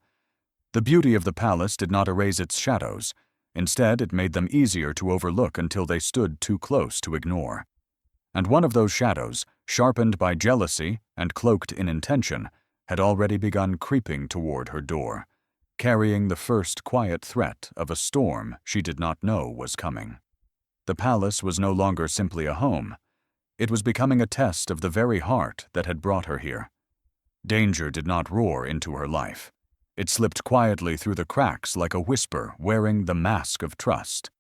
The beauty of the palace did not erase its shadows. Instead, it made them easier to overlook until they stood too close to ignore. And one of those shadows, sharpened by jealousy and cloaked in intention, had already begun creeping toward her door, carrying the first quiet threat of a storm she did not know was coming. The palace was no longer simply a home. It was becoming a test of the very heart that had brought her here. Danger did not roar into her life. It slipped quietly through the cracks like a whisper wearing the mask of trust.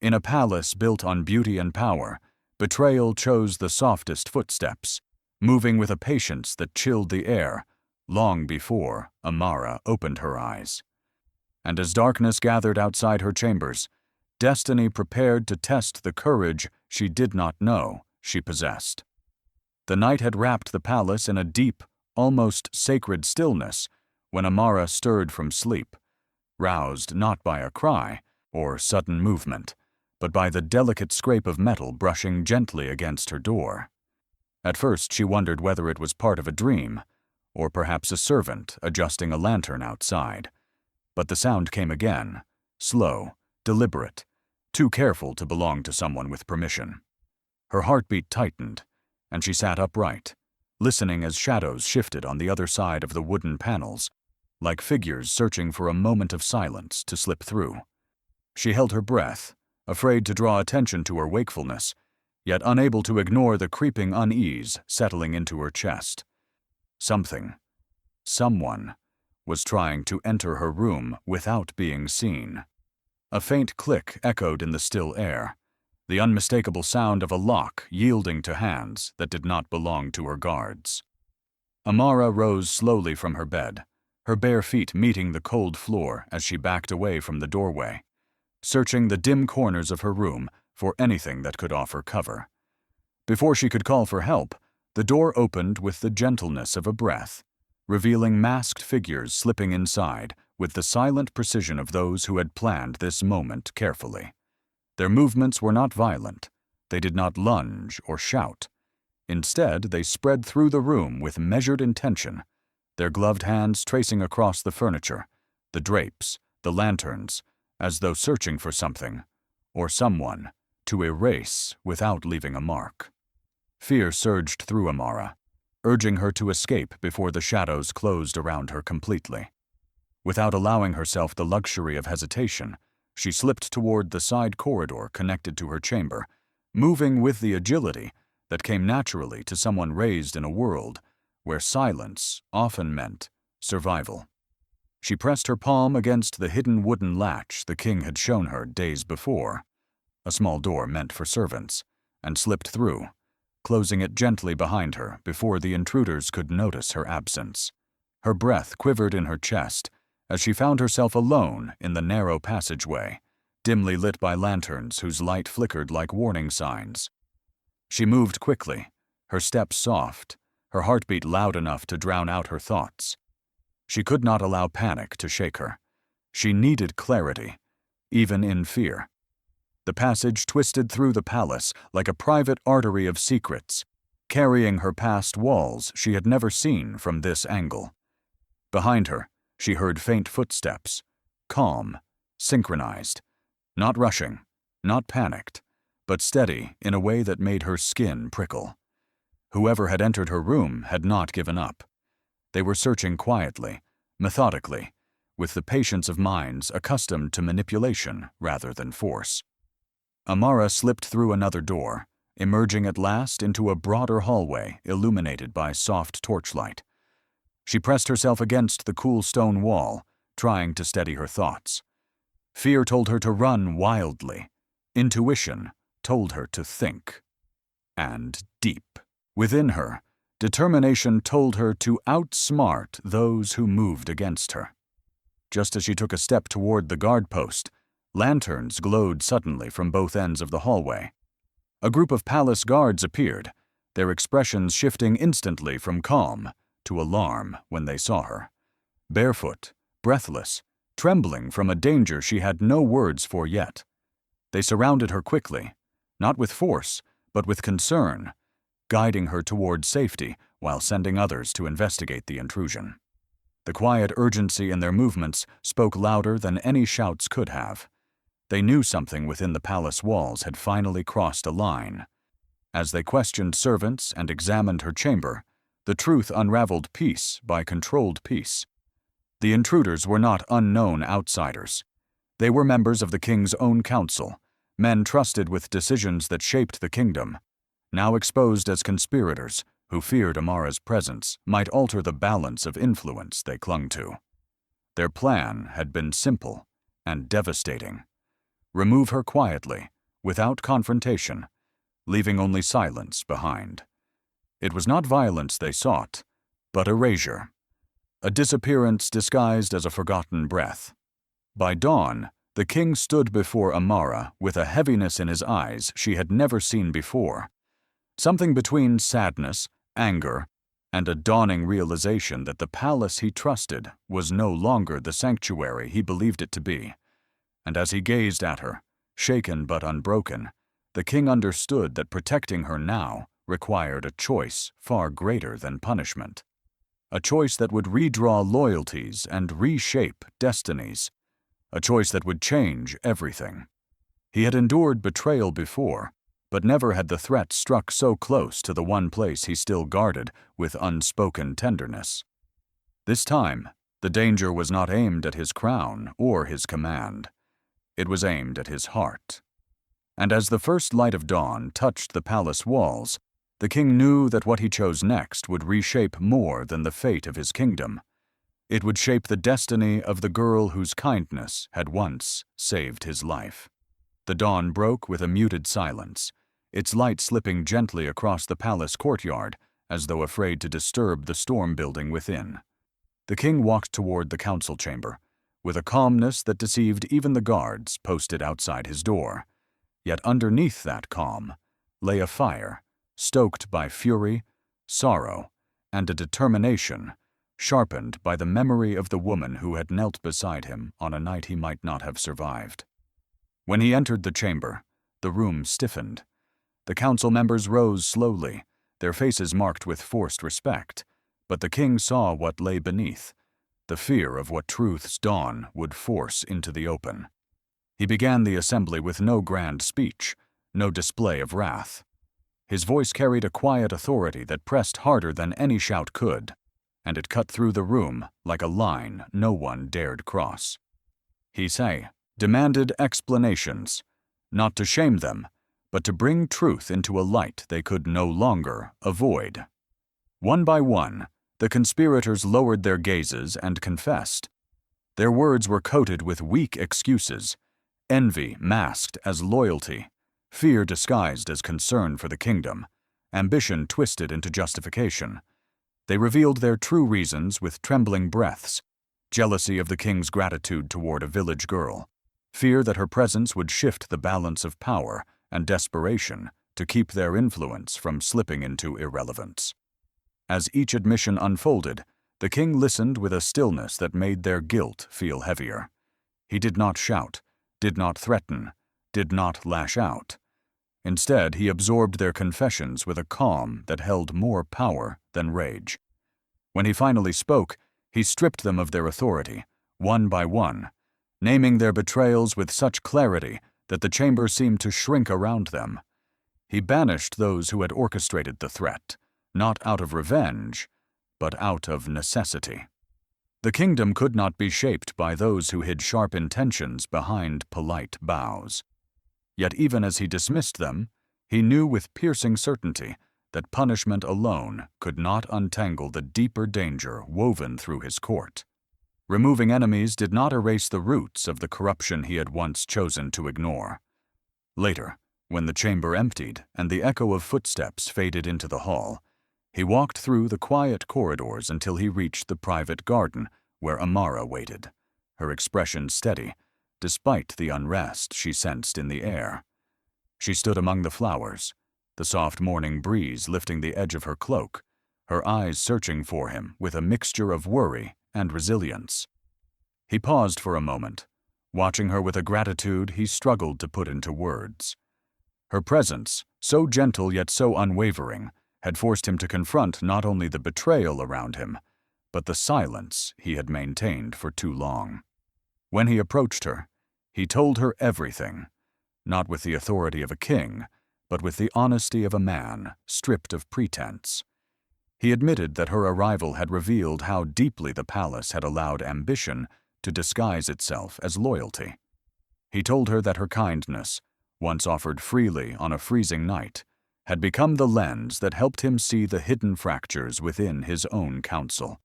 In a palace built on beauty and power, betrayal chose the softest footsteps, moving with a patience that chilled the air long before Amara opened her eyes. And as darkness gathered outside her chambers, destiny prepared to test the courage she did not know she possessed. The night had wrapped the palace in a deep, almost sacred stillness when Amara stirred from sleep, roused not by a cry or sudden movement, but by the delicate scrape of metal brushing gently against her door. At first she wondered whether it was part of a dream, or perhaps a servant adjusting a lantern outside. But the sound came again, slow, deliberate, too careful to belong to someone with permission. Her heartbeat tightened, and she sat upright, listening as shadows shifted on the other side of the wooden panels, like figures searching for a moment of silence to slip through. She held her breath, afraid to draw attention to her wakefulness, yet unable to ignore the creeping unease settling into her chest. Someone, was trying to enter her room without being seen. A faint click echoed in the still air, the unmistakable sound of a lock yielding to hands that did not belong to her guards. Amara rose slowly from her bed, her bare feet meeting the cold floor as she backed away from the doorway, searching the dim corners of her room for anything that could offer cover. Before she could call for help, the door opened with the gentleness of a breath, revealing masked figures slipping inside with the silent precision of those who had planned this moment carefully. Their movements were not violent. They did not lunge or shout. Instead, they spread through the room with measured intention, their gloved hands tracing across the furniture, the drapes, the lanterns, as though searching for something, or someone, to erase without leaving a mark. Fear surged through Amara, urging her to escape before the shadows closed around her completely. Without allowing herself the luxury of hesitation, she slipped toward the side corridor connected to her chamber, moving with the agility that came naturally to someone raised in a world where silence often meant survival. She pressed her palm against the hidden wooden latch the king had shown her days before, a small door meant for servants, and slipped through, closing it gently behind her before the intruders could notice her absence. Her breath quivered in her chest as she found herself alone in the narrow passageway, dimly lit by lanterns whose light flickered like warning signs. She moved quickly, her steps soft, her heartbeat loud enough to drown out her thoughts. She could not allow panic to shake her. She needed clarity, even in fear. The passage twisted through the palace like a private artery of secrets, carrying her past walls she had never seen from this angle. Behind her, she heard faint footsteps, calm, synchronized, not rushing, not panicked, but steady in a way that made her skin prickle. Whoever had entered her room had not given up. They were searching quietly, methodically, with the patience of minds accustomed to manipulation rather than force. Amara slipped through another door, emerging at last into a broader hallway illuminated by soft torchlight. She pressed herself against the cool stone wall, trying to steady her thoughts. Fear told her to run wildly. Intuition told her to think. And deep within her, determination told her to outsmart those who moved against her. Just as she took a step toward the guard post, lanterns glowed suddenly from both ends of the hallway. A group of palace guards appeared, their expressions shifting instantly from calm to alarm when they saw her. Barefoot, breathless, trembling from a danger she had no words for yet. They surrounded her quickly, not with force, but with concern, guiding her toward safety while sending others to investigate the intrusion. The quiet urgency in their movements spoke louder than any shouts could have. They knew something within the palace walls had finally crossed a line. As they questioned servants and examined her chamber, the truth unraveled piece by controlled piece. The intruders were not unknown outsiders. They were members of the king's own council, men trusted with decisions that shaped the kingdom, now exposed as conspirators who feared Amara's presence might alter the balance of influence they clung to. Their plan had been simple and devastating. Remove her quietly, without confrontation, leaving only silence behind. It was not violence they sought, but erasure. A disappearance disguised as a forgotten breath. By dawn, the king stood before Amara with a heaviness in his eyes she had never seen before. Something between sadness, anger, and a dawning realization that the palace he trusted was no longer the sanctuary he believed it to be. And as he gazed at her, shaken but unbroken, the king understood that protecting her now required a choice far greater than punishment. A choice that would redraw loyalties and reshape destinies. A choice that would change everything. He had endured betrayal before, but never had the threat struck so close to the one place he still guarded with unspoken tenderness. This time, the danger was not aimed at his crown or his command. It was aimed at his heart. And as the first light of dawn touched the palace walls, the king knew that what he chose next would reshape more than the fate of his kingdom. It would shape the destiny of the girl whose kindness had once saved his life. The dawn broke with a muted silence, its light slipping gently across the palace courtyard as though afraid to disturb the storm building within. The king walked toward the council chamber, with a calmness that deceived even the guards posted outside his door. Yet underneath that calm lay a fire, stoked by fury, sorrow, and a determination, sharpened by the memory of the woman who had knelt beside him on a night he might not have survived. When he entered the chamber, the room stiffened. The council members rose slowly, their faces marked with forced respect, but the king saw what lay beneath, the fear of what truth's dawn would force into the open. He began the assembly with no grand speech, no display of wrath. His voice carried a quiet authority that pressed harder than any shout could, and it cut through the room like a line no one dared cross. He demanded explanations, not to shame them, but to bring truth into a light they could no longer avoid. One by one, the conspirators lowered their gazes and confessed. Their words were coated with weak excuses, envy masked as loyalty, fear disguised as concern for the kingdom, ambition twisted into justification. They revealed their true reasons with trembling breaths: jealousy of the king's gratitude toward a village girl, fear that her presence would shift the balance of power, and desperation to keep their influence from slipping into irrelevance. As each admission unfolded, the king listened with a stillness that made their guilt feel heavier. He did not shout, did not threaten, did not lash out. Instead, he absorbed their confessions with a calm that held more power than rage. When he finally spoke, he stripped them of their authority, one by one, naming their betrayals with such clarity that the chamber seemed to shrink around them. He banished those who had orchestrated the threat, not out of revenge, but out of necessity. The kingdom could not be shaped by those who hid sharp intentions behind polite bows. Yet even as he dismissed them, he knew with piercing certainty that punishment alone could not untangle the deeper danger woven through his court. Removing enemies did not erase the roots of the corruption he had once chosen to ignore. Later, when the chamber emptied and the echo of footsteps faded into the hall, he walked through the quiet corridors until he reached the private garden where Amara waited, her expression steady, despite the unrest she sensed in the air. She stood among the flowers, the soft morning breeze lifting the edge of her cloak, her eyes searching for him with a mixture of worry and resilience. He paused for a moment, watching her with a gratitude he struggled to put into words. Her presence, so gentle yet so unwavering, had forced him to confront not only the betrayal around him, but the silence he had maintained for too long. When he approached her, he told her everything, not with the authority of a king, but with the honesty of a man stripped of pretense. He admitted that her arrival had revealed how deeply the palace had allowed ambition to disguise itself as loyalty. He told her that her kindness, once offered freely on a freezing night, had become the lens that helped him see the hidden fractures within his own council.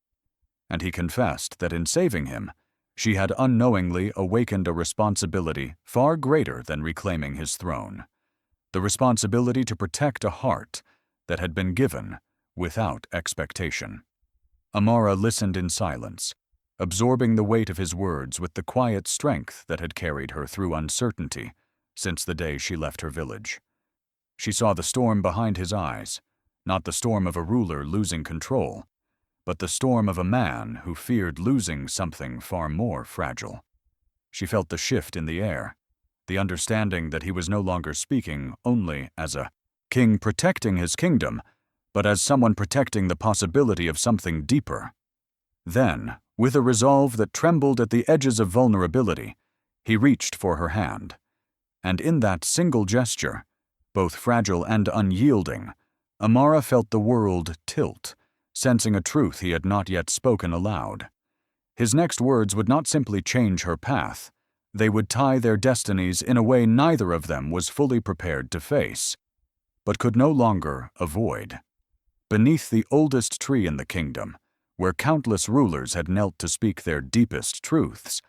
And he confessed that in saving him, she had unknowingly awakened a responsibility far greater than reclaiming his throne, the responsibility to protect a heart that had been given without expectation. Amara listened in silence, absorbing the weight of his words with the quiet strength that had carried her through uncertainty since the day she left her village. She saw the storm behind his eyes, not the storm of a ruler losing control, but the storm of a man who feared losing something far more fragile. She felt the shift in the air, the understanding that he was no longer speaking only as a king protecting his kingdom, but as someone protecting the possibility of something deeper. Then, with a resolve that trembled at the edges of vulnerability, he reached for her hand. And in that single gesture, both fragile and unyielding, Amara felt the world tilt, sensing a truth he had not yet spoken aloud. His next words would not simply change her path, they would tie their destinies in a way neither of them was fully prepared to face, but could no longer avoid. Beneath the oldest tree in the kingdom, where countless rulers had knelt to speak their deepest truths,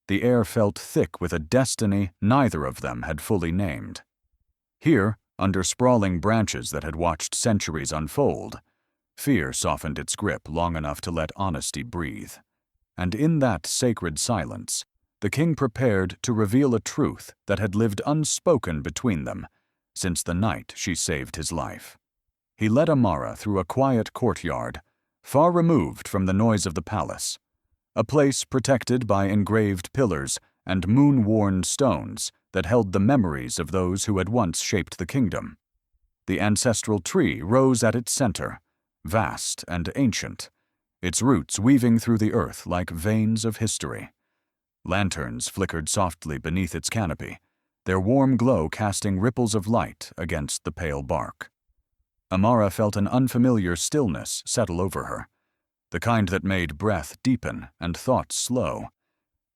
the air felt thick with a destiny neither of them had fully named. Here, under sprawling branches that had watched centuries unfold, fear softened its grip long enough to let honesty breathe. And in that sacred silence, the king prepared to reveal a truth that had lived unspoken between them since the night she saved his life. He led Amara through a quiet courtyard, far removed from the noise of the palace, a place protected by engraved pillars and moon-worn stones that held the memories of those who had once shaped the kingdom. The ancestral tree rose at its center, vast and ancient, its roots weaving through the earth like veins of history. Lanterns flickered softly beneath its canopy, their warm glow casting ripples of light against the pale bark. Amara felt an unfamiliar stillness settle over her, the kind that made breath deepen and thoughts slow,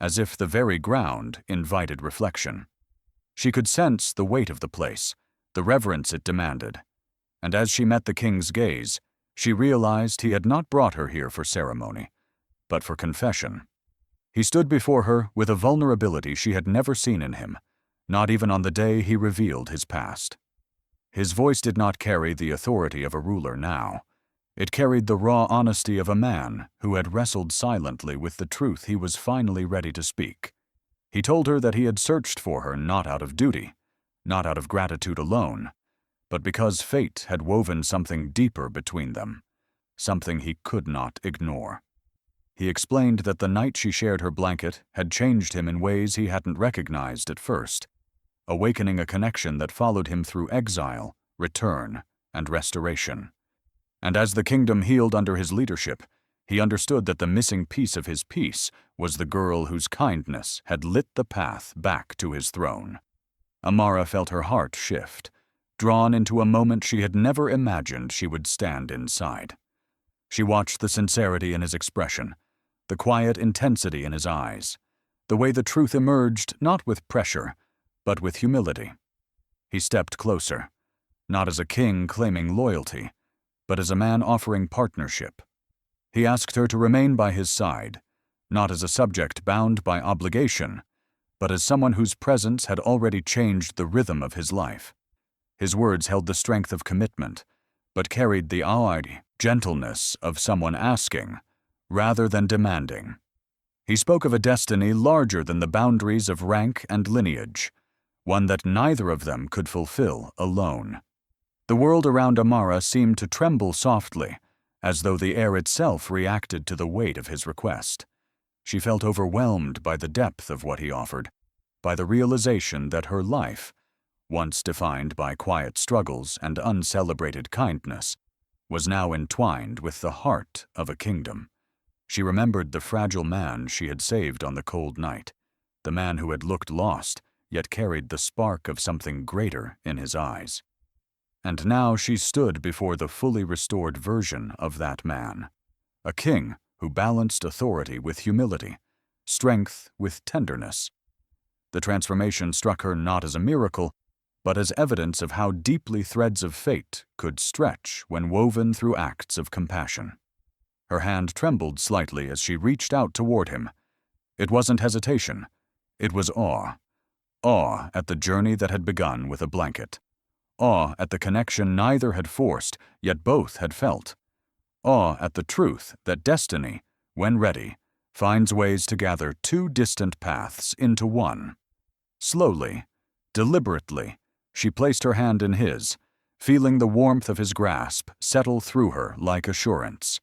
as if the very ground invited reflection. She could sense the weight of the place, the reverence it demanded, and as she met the king's gaze, she realized he had not brought her here for ceremony, but for confession. He stood before her with a vulnerability she had never seen in him, not even on the day he revealed his past. His voice did not carry the authority of a ruler now. It carried the raw honesty of a man who had wrestled silently with the truth he was finally ready to speak. He told her that he had searched for her not out of duty, not out of gratitude alone, but because fate had woven something deeper between them, something he could not ignore. He explained that the night she shared her blanket had changed him in ways he hadn't recognized at first, awakening a connection that followed him through exile, return, and restoration. And as the kingdom healed under his leadership, he understood that the missing piece of his peace was the girl whose kindness had lit the path back to his throne. Amara felt her heart shift, drawn into a moment she had never imagined she would stand inside. She watched the sincerity in his expression, the quiet intensity in his eyes, the way the truth emerged not with pressure, but with humility. He stepped closer, not as a king claiming loyalty, but as a man offering partnership. He asked her to remain by his side, not as a subject bound by obligation, but as someone whose presence had already changed the rhythm of his life. His words held the strength of commitment, but carried the gentleness of someone asking, rather than demanding. He spoke of a destiny larger than the boundaries of rank and lineage, one that neither of them could fulfill alone. The world around Amara seemed to tremble softly, as though the air itself reacted to the weight of his request. She felt overwhelmed by the depth of what he offered, by the realization that her life, once defined by quiet struggles and uncelebrated kindness, was now entwined with the heart of a kingdom. She remembered the fragile man she had saved on the cold night, the man who had looked lost, yet carried the spark of something greater in his eyes. And now she stood before the fully restored version of that man, a king who balanced authority with humility, strength with tenderness. The transformation struck her not as a miracle, but as evidence of how deeply threads of fate could stretch when woven through acts of compassion. Her hand trembled slightly as she reached out toward him. It wasn't hesitation. It was awe. Awe at the journey that had begun with a blanket. Awe at the connection neither had forced, yet both had felt. Awe at the truth that destiny, when ready, finds ways to gather two distant paths into one. Slowly, deliberately, she placed her hand in his, feeling the warmth of his grasp settle through her like assurance.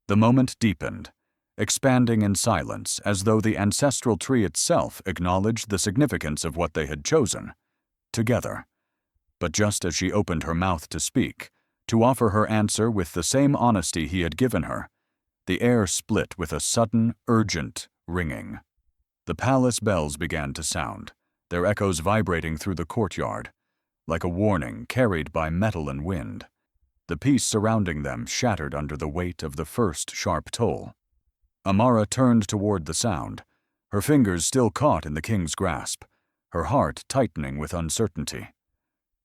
The moment deepened, expanding in silence as though the ancestral tree itself acknowledged the significance of what they had chosen, together. But just as she opened her mouth to speak, to offer her answer with the same honesty he had given her, the air split with a sudden, urgent ringing. The palace bells began to sound, their echoes vibrating through the courtyard, like a warning carried by metal and wind. The peace surrounding them shattered under the weight of the first sharp toll. Amara turned toward the sound, her fingers still caught in the king's grasp, her heart tightening with uncertainty.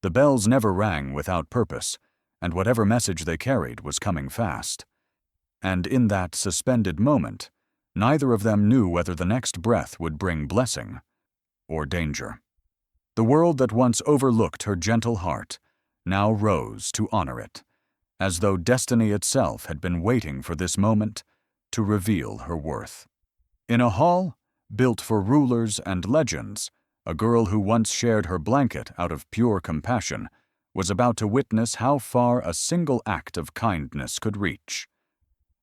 The bells never rang without purpose, and whatever message they carried was coming fast. And in that suspended moment, neither of them knew whether the next breath would bring blessing or danger. The world that once overlooked her gentle heart now rose to honor it, as though destiny itself had been waiting for this moment to reveal her worth. In a hall built for rulers and legends, a girl who once shared her blanket out of pure compassion was about to witness how far a single act of kindness could reach.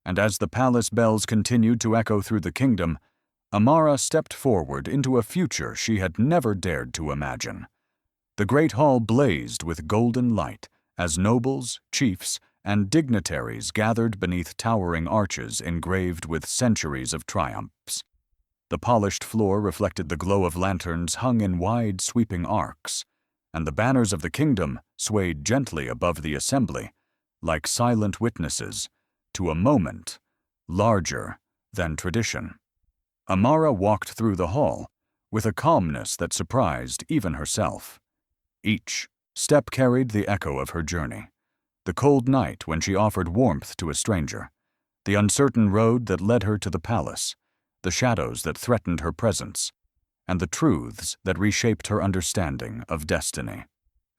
And as the palace bells continued to echo through the kingdom, Amara stepped forward into a future she had never dared to imagine. The great hall blazed with golden light as nobles, chiefs, and dignitaries gathered beneath towering arches engraved with centuries of triumphs. The polished floor reflected the glow of lanterns hung in wide, sweeping arcs, and the banners of the kingdom swayed gently above the assembly, like silent witnesses to a moment larger than tradition. Amara walked through the hall with a calmness that surprised even herself. Each step carried the echo of her journey. The cold night when she offered warmth to a stranger, the uncertain road that led her to the palace, the shadows that threatened her presence, and the truths that reshaped her understanding of destiny.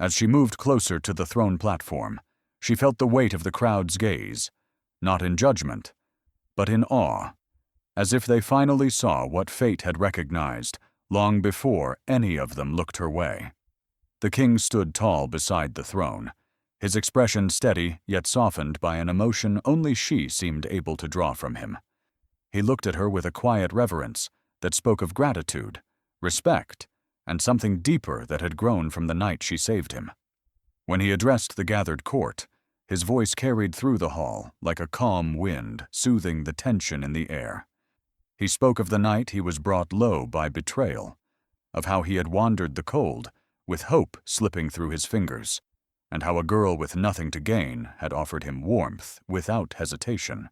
As she moved closer to the throne platform, she felt the weight of the crowd's gaze, not in judgment, but in awe, as if they finally saw what fate had recognized long before any of them looked her way. The king stood tall beside the throne, his expression steady yet softened by an emotion only she seemed able to draw from him. He looked at her with a quiet reverence that spoke of gratitude, respect, and something deeper that had grown from the night she saved him. When he addressed the gathered court, his voice carried through the hall like a calm wind, soothing the tension in the air. He spoke of the night he was brought low by betrayal, of how he had wandered the cold, with hope slipping through his fingers, and how a girl with nothing to gain had offered him warmth without hesitation.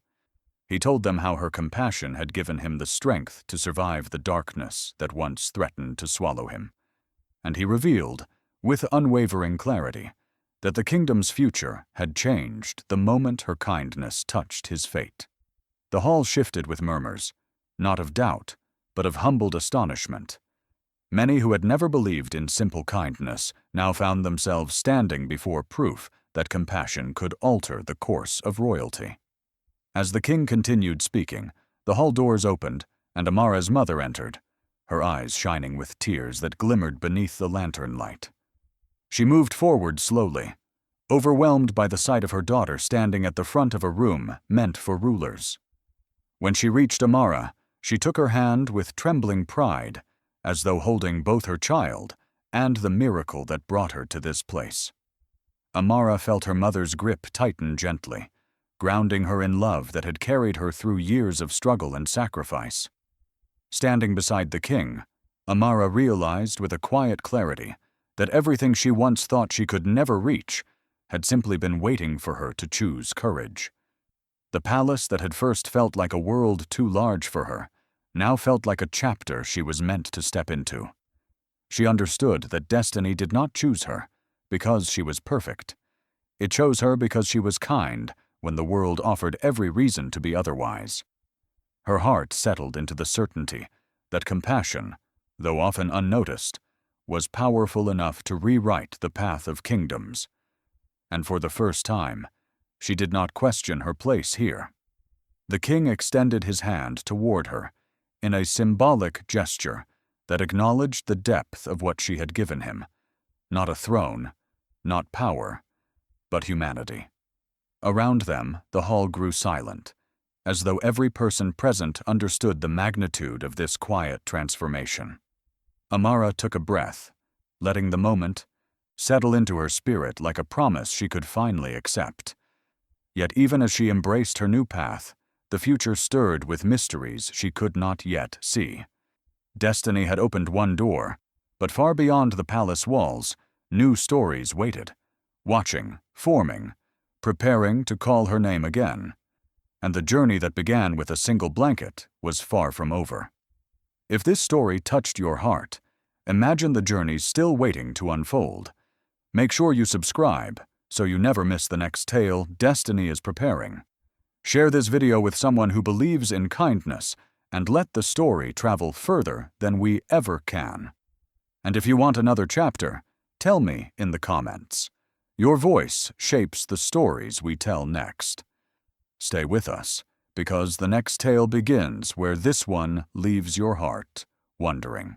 He told them how her compassion had given him the strength to survive the darkness that once threatened to swallow him. And he revealed, with unwavering clarity, that the kingdom's future had changed the moment her kindness touched his fate. The hall shifted with murmurs, not of doubt, but of humbled astonishment. Many who had never believed in simple kindness now found themselves standing before proof that compassion could alter the course of royalty. As the king continued speaking, the hall doors opened, and Amara's mother entered, her eyes shining with tears that glimmered beneath the lantern light. She moved forward slowly, overwhelmed by the sight of her daughter standing at the front of a room meant for rulers. When she reached Amara, she took her hand with trembling pride, as though holding both her child and the miracle that brought her to this place. Amara felt her mother's grip tighten gently, grounding her in love that had carried her through years of struggle and sacrifice. Standing beside the king, Amara realized with a quiet clarity that everything she once thought she could never reach had simply been waiting for her to choose courage. The palace that had first felt like a world too large for her now felt like a chapter she was meant to step into. She understood that destiny did not choose her because she was perfect. It chose her because she was kind when the world offered every reason to be otherwise. Her heart settled into the certainty that compassion, though often unnoticed, was powerful enough to rewrite the path of kingdoms. And for the first time, she did not question her place here. The king extended his hand toward her in a symbolic gesture that acknowledged the depth of what she had given him. Not a throne, not power, but humanity. Around them, the hall grew silent, as though every person present understood the magnitude of this quiet transformation. Amara took a breath, letting the moment settle into her spirit like a promise she could finally accept. Yet even as she embraced her new path, the future stirred with mysteries she could not yet see. Destiny had opened one door, but far beyond the palace walls, new stories waited, watching, forming, preparing to call her name again. And the journey that began with a single blanket was far from over. If this story touched your heart, imagine the journeys still waiting to unfold. Make sure you subscribe so you never miss the next tale destiny is preparing. Share this video with someone who believes in kindness and let the story travel further than we ever can. And if you want another chapter, tell me in the comments. Your voice shapes the stories we tell next. Stay with us, because the next tale begins where this one leaves your heart wondering.